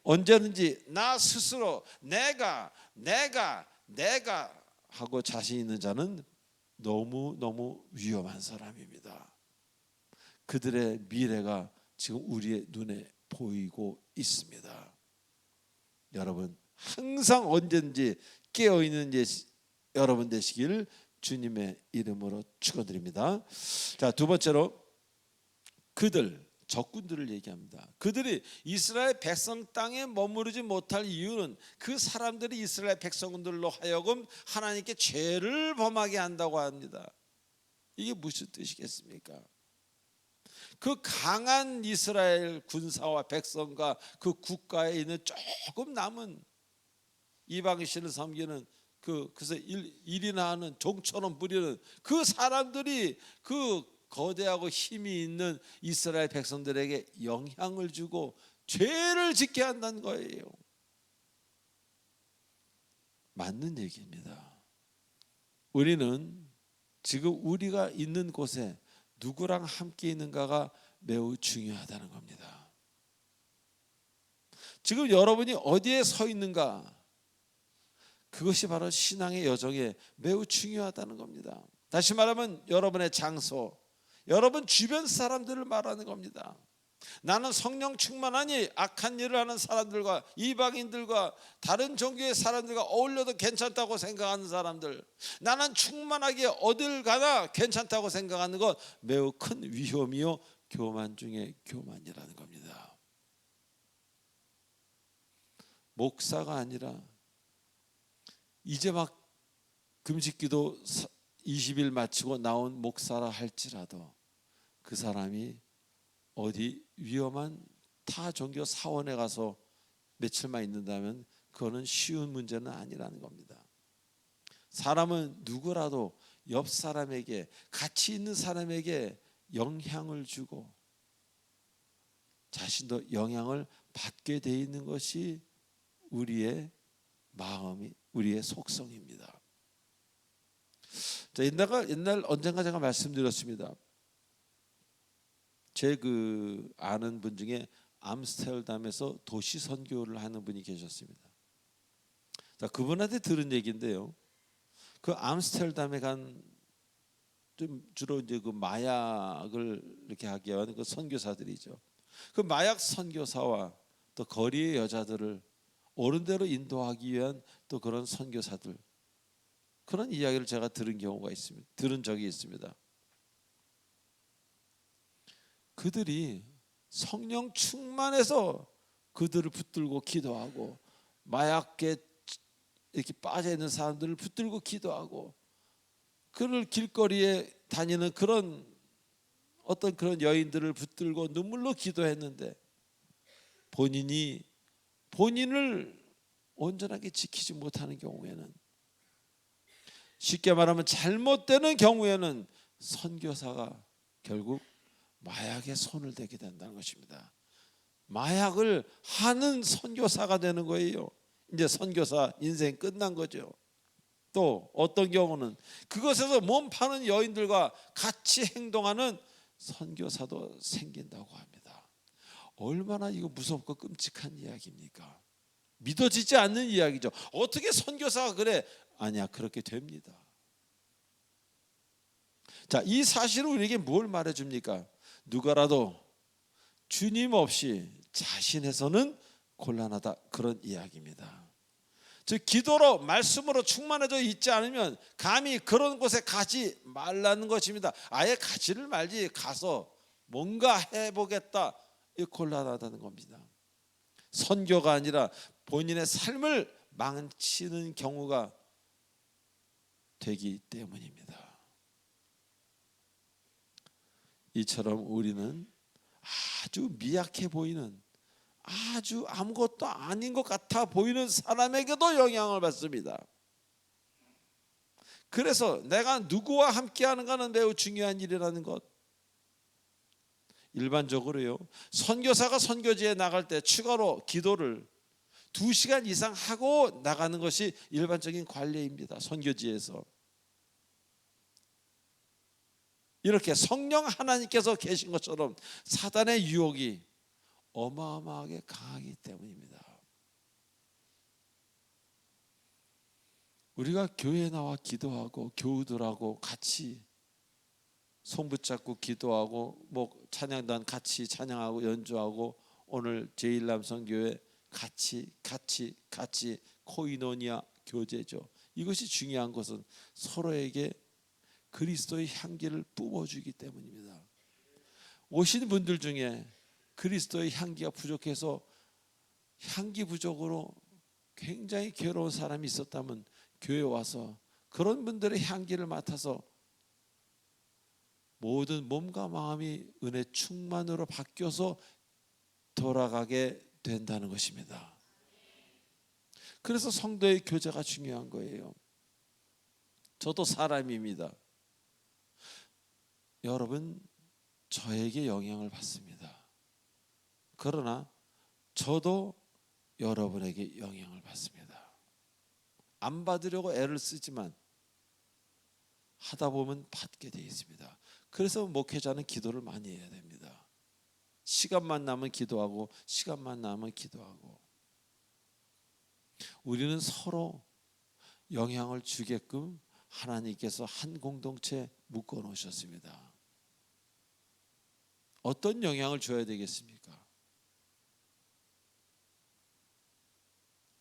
언제든지 나 스스로 내가 하고 자신 있는 자는 너무 위험한 사람입니다. 그들의 미래가 지금 우리의 눈에 보이고 있습니다. 여러분 항상 언제든지 깨어있는 여러분 되시길 주님의 이름으로 축원드립니다. 자, 두 번째로 그들 적군들을 얘기합니다. 그들이 이스라엘 백성 땅에 머무르지 못할 이유는 그 사람들이 이스라엘 백성들로 하여금 하나님께 죄를 범하게 한다고 합니다. 이게 무슨 뜻이겠습니까? 그 강한 이스라엘 군사와 백성과 그 국가에 있는 조금 남은 이방의 신을 섬기는 그래서 일이나 하는 종처럼 부리는 그 사람들이 그 거대하고 힘이 있는 이스라엘 백성들에게 영향을 주고 죄를 짓게 한다는 거예요. 맞는 얘기입니다. 우리는 지금 우리가 있는 곳에 누구랑 함께 있는가가 매우 중요하다는 겁니다. 지금 여러분이 어디에 서 있는가, 그것이 바로 신앙의 여정에 매우 중요하다는 겁니다. 다시 말하면 여러분의 장소, 여러분 주변 사람들을 말하는 겁니다. 나는 성령 충만하니 악한 일을 하는 사람들과 이방인들과 다른 종교의 사람들과 어울려도 괜찮다고 생각하는 사람들, 나는 충만하게 어딜 가나 괜찮다고 생각하는 것 매우 큰 위험이요 교만 중에 교만이라는 겁니다. 목사가 아니라 이제 막 금식기도 20일 마치고 나온 목사라 할지라도 그 사람이 어디 위험한 타 종교 사원에 가서 며칠만 있는다면 그거는 쉬운 문제는 아니라는 겁니다. 사람은 누구라도 옆 사람에게, 같이 있는 사람에게 영향을 주고 자신도 영향을 받게 돼 있는 것이 우리의 마음이, 우리의 속성입니다. 자, 옛날 언젠가 제가 말씀드렸습니다. 제 아는 분 중에 암스테르담에서 도시 선교를 하는 분이 계셨습니다. 자, 그분한테 들은 얘기인데요. 그 암스테르담에 간 좀 주로 이제 그 마약을 이렇게 하게 하는 그 선교사들이죠. 그 마약 선교사와 또 거리의 여자들을 옳은 대로 인도하기 위한 또 그런 선교사들, 그런 이야기를 제가 들은 경우가 있습니다. 들은 적이 있습니다. 그들이 성령 충만해서 그들을 붙들고 기도하고, 마약에 이렇게 빠져 있는 사람들을 붙들고 기도하고, 그를 길거리에 다니는 그런 어떤 그런 여인들을 붙들고 눈물로 기도했는데 본인을 온전하게 지키지 못하는 경우에는, 쉽게 말하면 잘못되는 경우에는 선교사가 결국 마약에 손을 대게 된다는 것입니다. 마약을 하는 선교사가 되는 거예요. 이제 선교사 인생 끝난 거죠. 또 어떤 경우는 그것에서 몸 파는 여인들과 같이 행동하는 선교사도 생긴다고 합니다. 얼마나 이거 무섭고 끔찍한 이야기입니까? 믿어지지 않는 이야기죠. 어떻게 선교사가 그래? 아니야, 그렇게 됩니다. 자, 이 사실은 우리에게 뭘 말해줍니까? 누가라도 주님 없이 자신에서는 곤란하다, 그런 이야기입니다. 즉 기도로 말씀으로 충만해져 있지 않으면 감히 그런 곳에 가지 말라는 것입니다. 아예 가지를 말지, 가서 뭔가 해보겠다, 이 곤란하다는 겁니다. 선교가 아니라 본인의 삶을 망치는 경우가 되기 때문입니다. 이처럼 우리는 아주 미약해 보이는, 아주 아무것도 아닌 것 같아 보이는 사람에게도 영향을 받습니다. 그래서 내가 누구와 함께하는가는 매우 중요한 일이라는 것. 일반적으로요, 선교사가 선교지에 나갈 때 추가로 기도를 2시간 이상 하고 나가는 것이 일반적인 관례입니다. 선교지에서 이렇게 성령 하나님께서 계신 것처럼 사단의 유혹이 어마어마하게 강하기 때문입니다. 우리가 교회에 나와 기도하고 교우들하고 같이 손 붙잡고 기도하고, 뭐 찬양단 같이 찬양하고 연주하고, 오늘 제1남성교회 같이 코이노니아 교제죠. 이것이 중요한 것은 서로에게 그리스도의 향기를 뿜어주기 때문입니다. 오신 분들 중에 그리스도의 향기가 부족해서 향기 부족으로 굉장히 괴로운 사람이 있었다면 교회 와서 그런 분들의 향기를 맡아서 모든 몸과 마음이 은혜 충만으로 바뀌어서 돌아가게 된다는 것입니다. 그래서 성도의 교제가 중요한 거예요. 저도 사람입니다. 여러분, 저에게 영향을 받습니다. 그러나 저도 여러분에게 영향을 받습니다. 안 받으려고 애를 쓰지만 하다 보면 받게 되어 있습니다. 그래서 목회자는 기도를 많이 해야 됩니다. 시간만 나면 기도하고 시간만 나면 기도하고. 우리는 서로 영향을 주게끔 하나님께서 한 공동체 묶어 놓으셨습니다. 어떤 영향을 줘야 되겠습니까?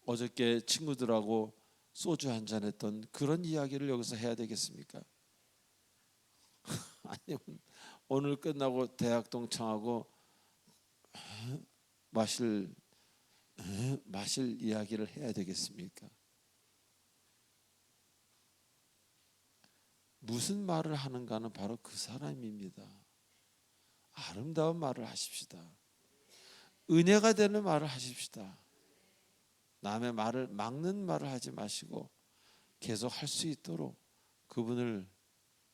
어저께 친구들하고 소주 한잔 했던 그런 이야기를 여기서 해야 되겠습니까? 아니면 오늘 끝나고 대학 동창하고 마실 이야기를 해야 되겠습니까? 무슨 말을 하는가는 바로 그 사람입니다. 아름다운 말을 하십시다. 은혜가 되는 말을 하십시다. 남의 말을 막는 말을 하지 마시고 계속 할 수 있도록 그분을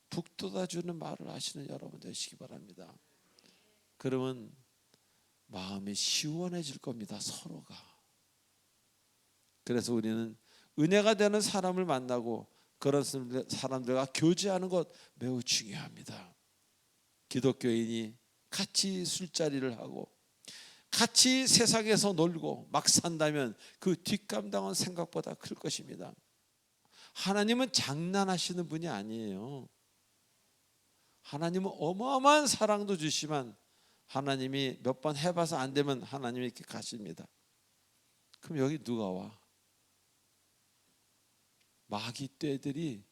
북돋아주는 말을 하시는 여러분 되시기 바랍니다. 그러면 마음이 시원해질 겁니다. 서로가. 그래서 우리는 은혜가 되는 사람을 만나고 그런 사람들과 교제하는 것 매우 중요합니다. 기독교인이 같이 술자리를 하고 같이 세상에서 놀고 막 산다면 그 뒷감당은 생각보다 클 것입니다. 하나님은 장난하시는 분이 아니에요. 하나님은 어마어마한 사랑도 주시지만 하나님이 몇 번 해봐서 안 되면 하나님이 이렇게 가십니다. 그럼 여기 누가 와? 마귀 떼들이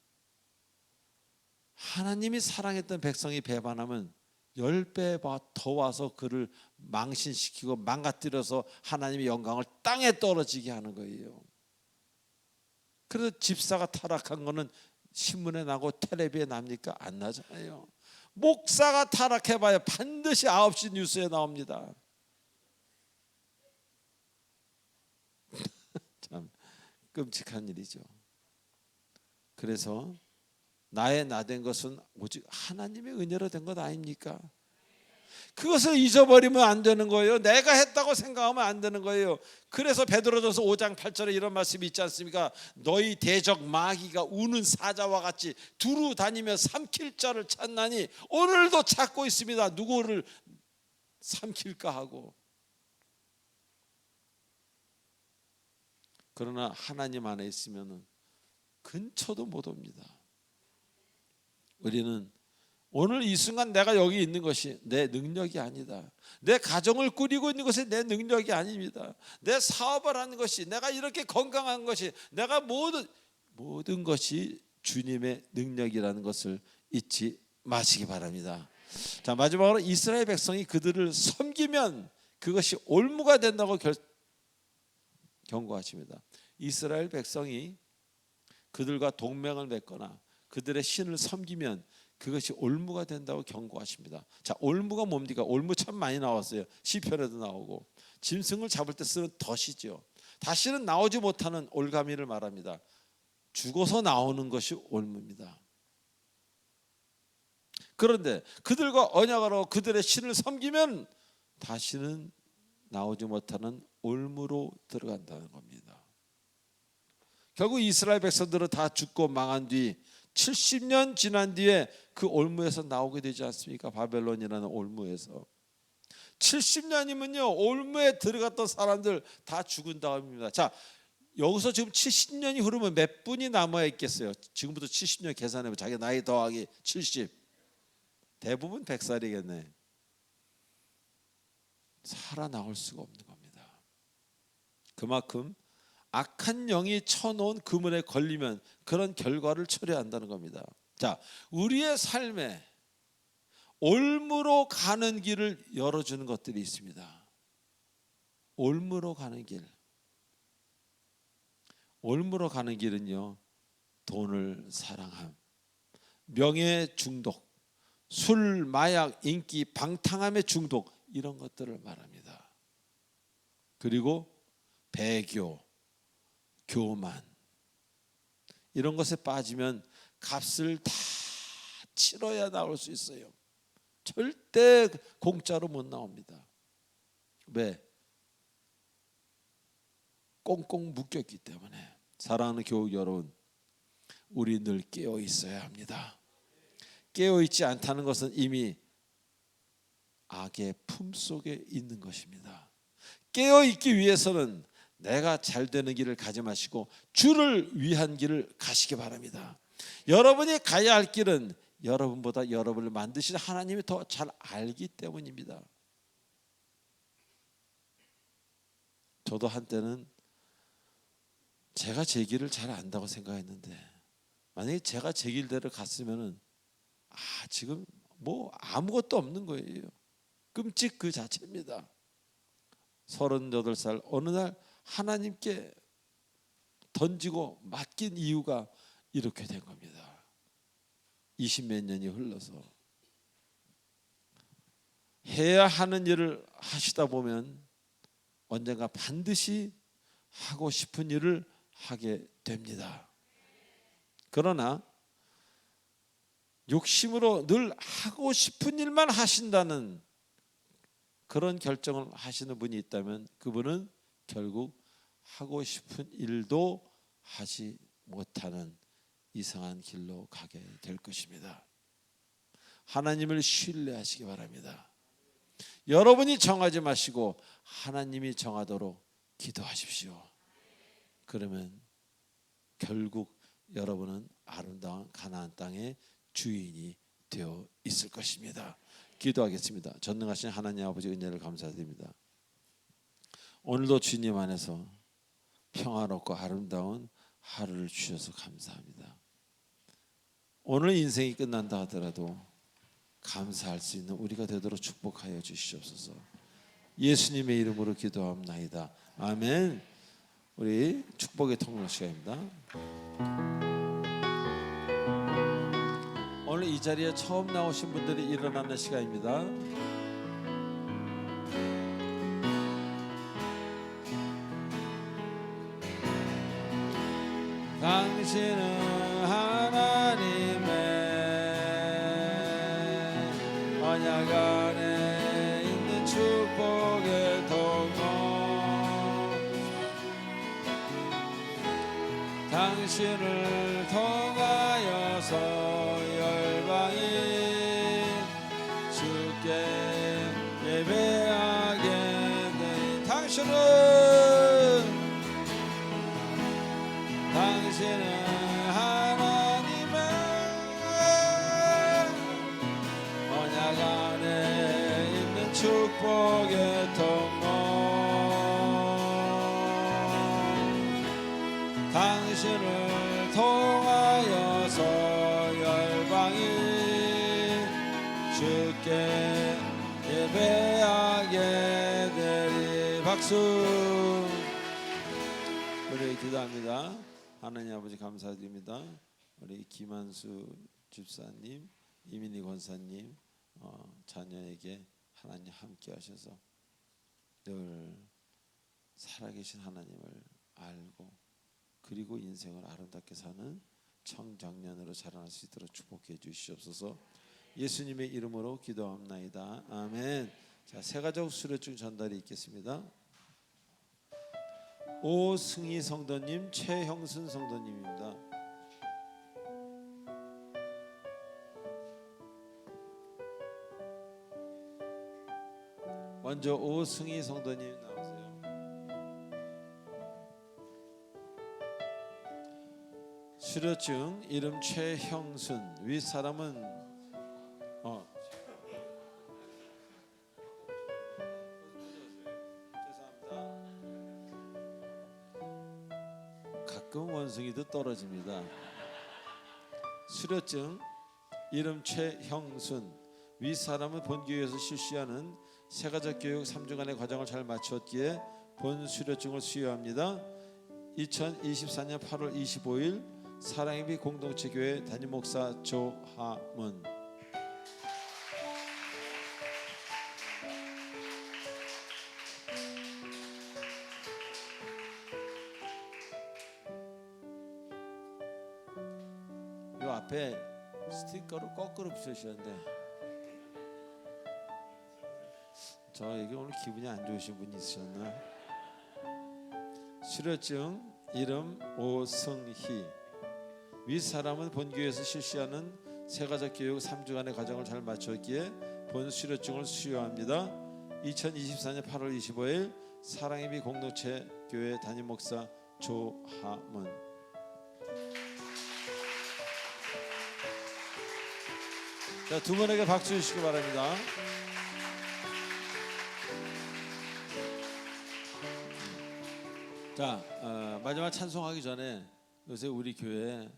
하나님이 사랑했던 백성이 배반하면 10배 더 와서 그를 망신시키고 망가뜨려서 하나님의 영광을 땅에 떨어지게 하는 거예요. 그래서 집사가 타락한 거는 신문에 나고 텔레비에 납니까? 안 나잖아요. 목사가 타락해봐야 반드시 9시 뉴스에 나옵니다. 참 끔찍한 일이죠. 그래서 나의 나된 것은 오직 하나님의 은혜로 된 것 아닙니까? 그것을 잊어버리면 안 되는 거예요. 내가 했다고 생각하면 안 되는 거예요. 그래서 베드로전서 5장 8절에 이런 말씀이 있지 않습니까? 너희 대적 마귀가 우는 사자와 같이 두루 다니며 삼킬 자를 찾나니 오늘도 찾고 있습니다. 누구를 삼킬까 하고. 그러나 하나님 안에 있으면 근처도 못 옵니다. 우리는 오늘 이 순간 내가 여기 있는 것이 내 능력이 아니다. 내 가정을 꾸리고 있는 것이 내 능력이 아닙니다. 내 사업을 하는 것이, 내가 이렇게 건강한 것이, 내가 모든 것이 주님의 능력이라는 것을 잊지 마시기 바랍니다. 자, 마지막으로 이스라엘 백성이 그들을 섬기면 그것이 올무가 된다고 경고하십니다. 이스라엘 백성이 그들과 동맹을 맺거나 그들의 신을 섬기면 그것이 올무가 된다고 경고하십니다. 자, 올무가 뭡니까? 올무 참 많이 나왔어요. 시편에도 나오고. 짐승을 잡을 때 쓰는 덫이죠. 다시는 나오지 못하는 올가미를 말합니다. 죽어서 나오는 것이 올무입니다. 그런데 그들과 언약을 하고 그들의 신을 섬기면 다시는 나오지 못하는 올무로 들어간다는 겁니다. 결국 이스라엘 백성들은 다 죽고 망한 뒤 70년 지난 뒤에 그 올무에서 나오게 되지 않습니까? 바벨론이라는 올무에서 70년이면요 올무에 들어갔던 사람들 다 죽은 다음입니다. 자, 여기서 지금 70년이 흐르면 몇 분이 남아 있겠어요? 지금부터 70년 계산해보면 자기 나이 더하기 70, 대부분 100살이겠네. 살아나올 수가 없는 겁니다. 그만큼 악한 영이 쳐놓은 그물에 걸리면 그런 결과를 초래해야 한다는 겁니다. 자, 우리의 삶에 올무로 가는 길을 열어주는 것들이 있습니다. 올무로 가는 길. 올무로 가는 길은요, 돈을 사랑함, 명예 중독, 술, 마약, 인기, 방탕함의 중독, 이런 것들을 말합니다. 그리고 배교, 교만, 이런 것에 빠지면 값을 다 치러야 나올 수 있어요. 절대 공짜로 못 나옵니다. 왜? 꽁꽁 묶였기 때문에. 사랑하는 교우 여러분, 우리 늘 깨어 있어야 합니다. 깨어 있지 않다는 것은 이미 악의 품속에 있는 것입니다. 깨어 있기 위해서는 내가 잘 되는 길을 가지 마시고 주를 위한 길을 가시기 바랍니다. 여러분이 가야 할 길은 여러분보다 여러분을 만드신 하나님이 더 잘 알기 때문입니다. 저도 한때는 제가 제 길을 잘 안다고 생각했는데, 만약에 제가 제 길대로 갔으면은 지금 뭐 아무것도 없는 거예요. 끔찍 그 자체입니다. 38살 어느 날 하나님께 던지고 맡긴 이유가 이렇게 된 겁니다. 20몇 년이 흘러서 해야 하는 일을 하시다 보면 언젠가 반드시 하고 싶은 일을 하게 됩니다. 그러나 욕심으로 늘 하고 싶은 일만 하신다는 그런 결정을 하시는 분이 있다면 그분은 결국 하고 싶은 일도 하지 못하는 이상한 길로 가게 될 것입니다. 하나님을 신뢰하시기 바랍니다. 여러분이 정하지 마시고 하나님이 정하도록 기도하십시오. 그러면 결국 여러분은 아름다운 가나안 땅의 주인이 되어 있을 것입니다. 기도하겠습니다. 전능하신 하나님 아버지 은혜를 감사드립니다. 오늘도 주님 안에서 평화롭고 아름다운 하루를 주셔서 감사합니다. 오늘 인생이 끝난다 하더라도 감사할 수 있는 우리가 되도록 축복하여 주시옵소서. 예수님의 이름으로 기도합나이다. 아멘. 우리 축복의 통로 시간입니다. 오늘 이 자리에 처음 나오신 분들이 일어나는 시간입니다. 당신은 하나님의 언약 안에 있는 축복의 통로, 당신을 통하여서 열방이 주께 예배하게 되니 당신은 하나님의 언약 안에 있는 축복의 통로, 당신을 통하여서 열방이 주께 예배하게 되리. 박수. 우리 기도합니다. 하나님 아버지 감사드립니다. 우리 김한수 집사님, 이민희 권사님 자녀에게 하나님 함께 하셔서 늘 살아계신 하나님을 알고 그리고 인생을 아름답게 사는 청장년으로 자라날 수 있도록 축복해 주시옵소서. 예수님의 이름으로 기도합나이다. 아멘. 자, 새가족 수료증 전달이 있겠습니다. 오승희 성도님, 최형순 성도님입니다. 먼저 오승희 성도님 나오세요. 수료증 이름 최형순, 윗사람은 죄송합니다. 가끔 원숭이도 떨어집니다. 수료증 이름 최형순. 윗사람은 본교회에서 실시하는 세가족 교육 3주간의 과정을 잘 마쳤기에 본 수료증을 수여합니다. 2024년 8월 25일 사랑의비 공동체교회 담임목사 조하문. 요 앞에 스티커를 거꾸로 붙여주셨는데 저에게 오늘 기분이 안 좋으신 분이 있으셨나? 수료증 이름 오승희. 윗사람은 본교회에서 실시하는 세가족 교육 3주간의 과정을 잘 마쳤기에 본 수료증을 수여합니다. 2024년 8월 25일 사랑의비 공동체 교회 담임목사 조하문. 자, 두 분에게 박수 주시기 바랍니다. 자, 마지막 찬송하기 전에 요새 우리 교회에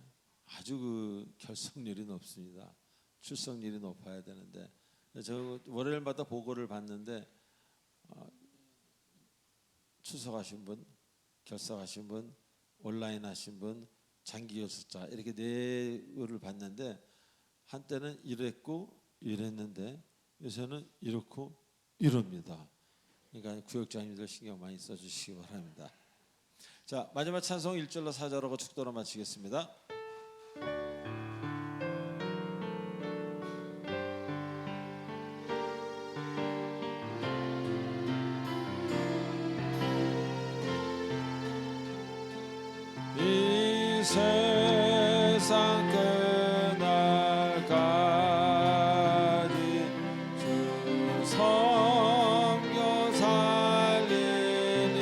아주 결석률이 높습니다. 출석률이 높아야 되는데 저 월요일마다 보고를 받는데 출석하신 분, 결석하신 분, 온라인 하신 분, 장기 결석자 이렇게 네를 받는데 한때는 이랬고 이랬는데 요새는 이렇고 이럽니다. 그러니까 구역장님들 신경 많이 써주시기 바랍니다. 자, 마지막 찬송 1절로 4절하고 축도로 마치겠습니다. 이 세상 끝날까지 주 섬겨 살리니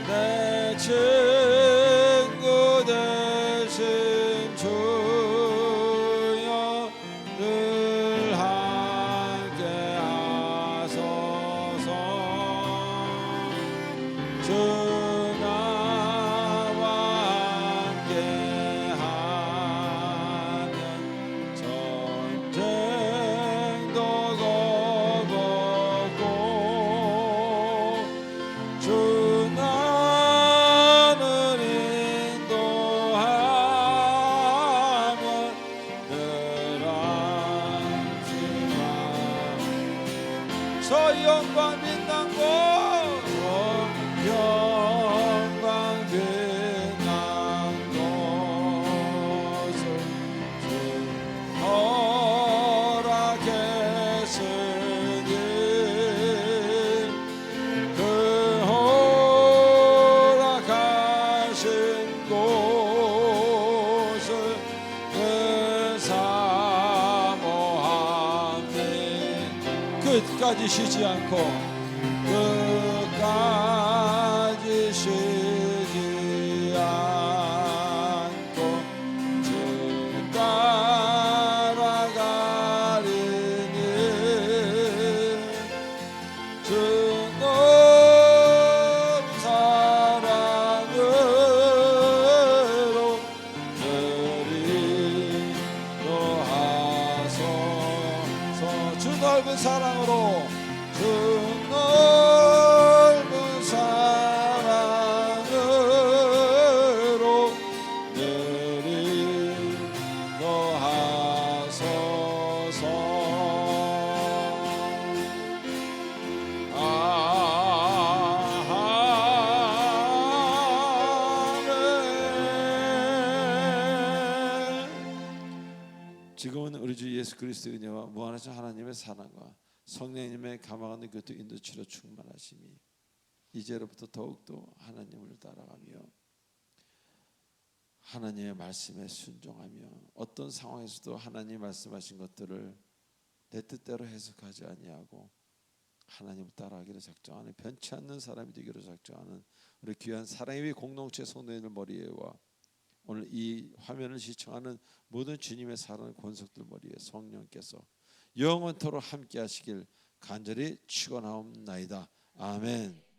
내 친구 되신 주여 늘 함께 하소서. 주 나와 함께하면 전쟁도 겁없고 주 나를 인도하면 늘 안심하며 저 영광 빛난 곳 영광 빛난 곳을 주 허락했으니 그 허락하신 곳을 늘 사모하니 끝까지 쉬지 않고 끝까지 쉬지 않고 주 따라가리니 주 높은 사랑으로 늘 인도하소서. 주 넓은 사랑으로 주 넓은 사랑으로 늘 인도하소서. 아멘. 지금은 우리 주 예수 그리스도의 은혜와 무한하신 하나님의 사랑과 성령님의 감화하는 교통 인도치료 충만하심이 이제로부터 더욱더 하나님을 따라가며 하나님의 말씀에 순종하며 어떤 상황에서도 하나님이 말씀하신 것들을 내 뜻대로 해석하지 아니하고 하나님을 따라가기를 작정하는 변치 않는 사람이 되기를 작정하는 우리 귀한 사랑의 공동체 성도님들 머리에와 오늘 이 화면을 시청하는 모든 주님의 사랑하는 권속들 머리에 성령께서 영원토록 함께 하시길 간절히 축원하옵나이다. 아멘.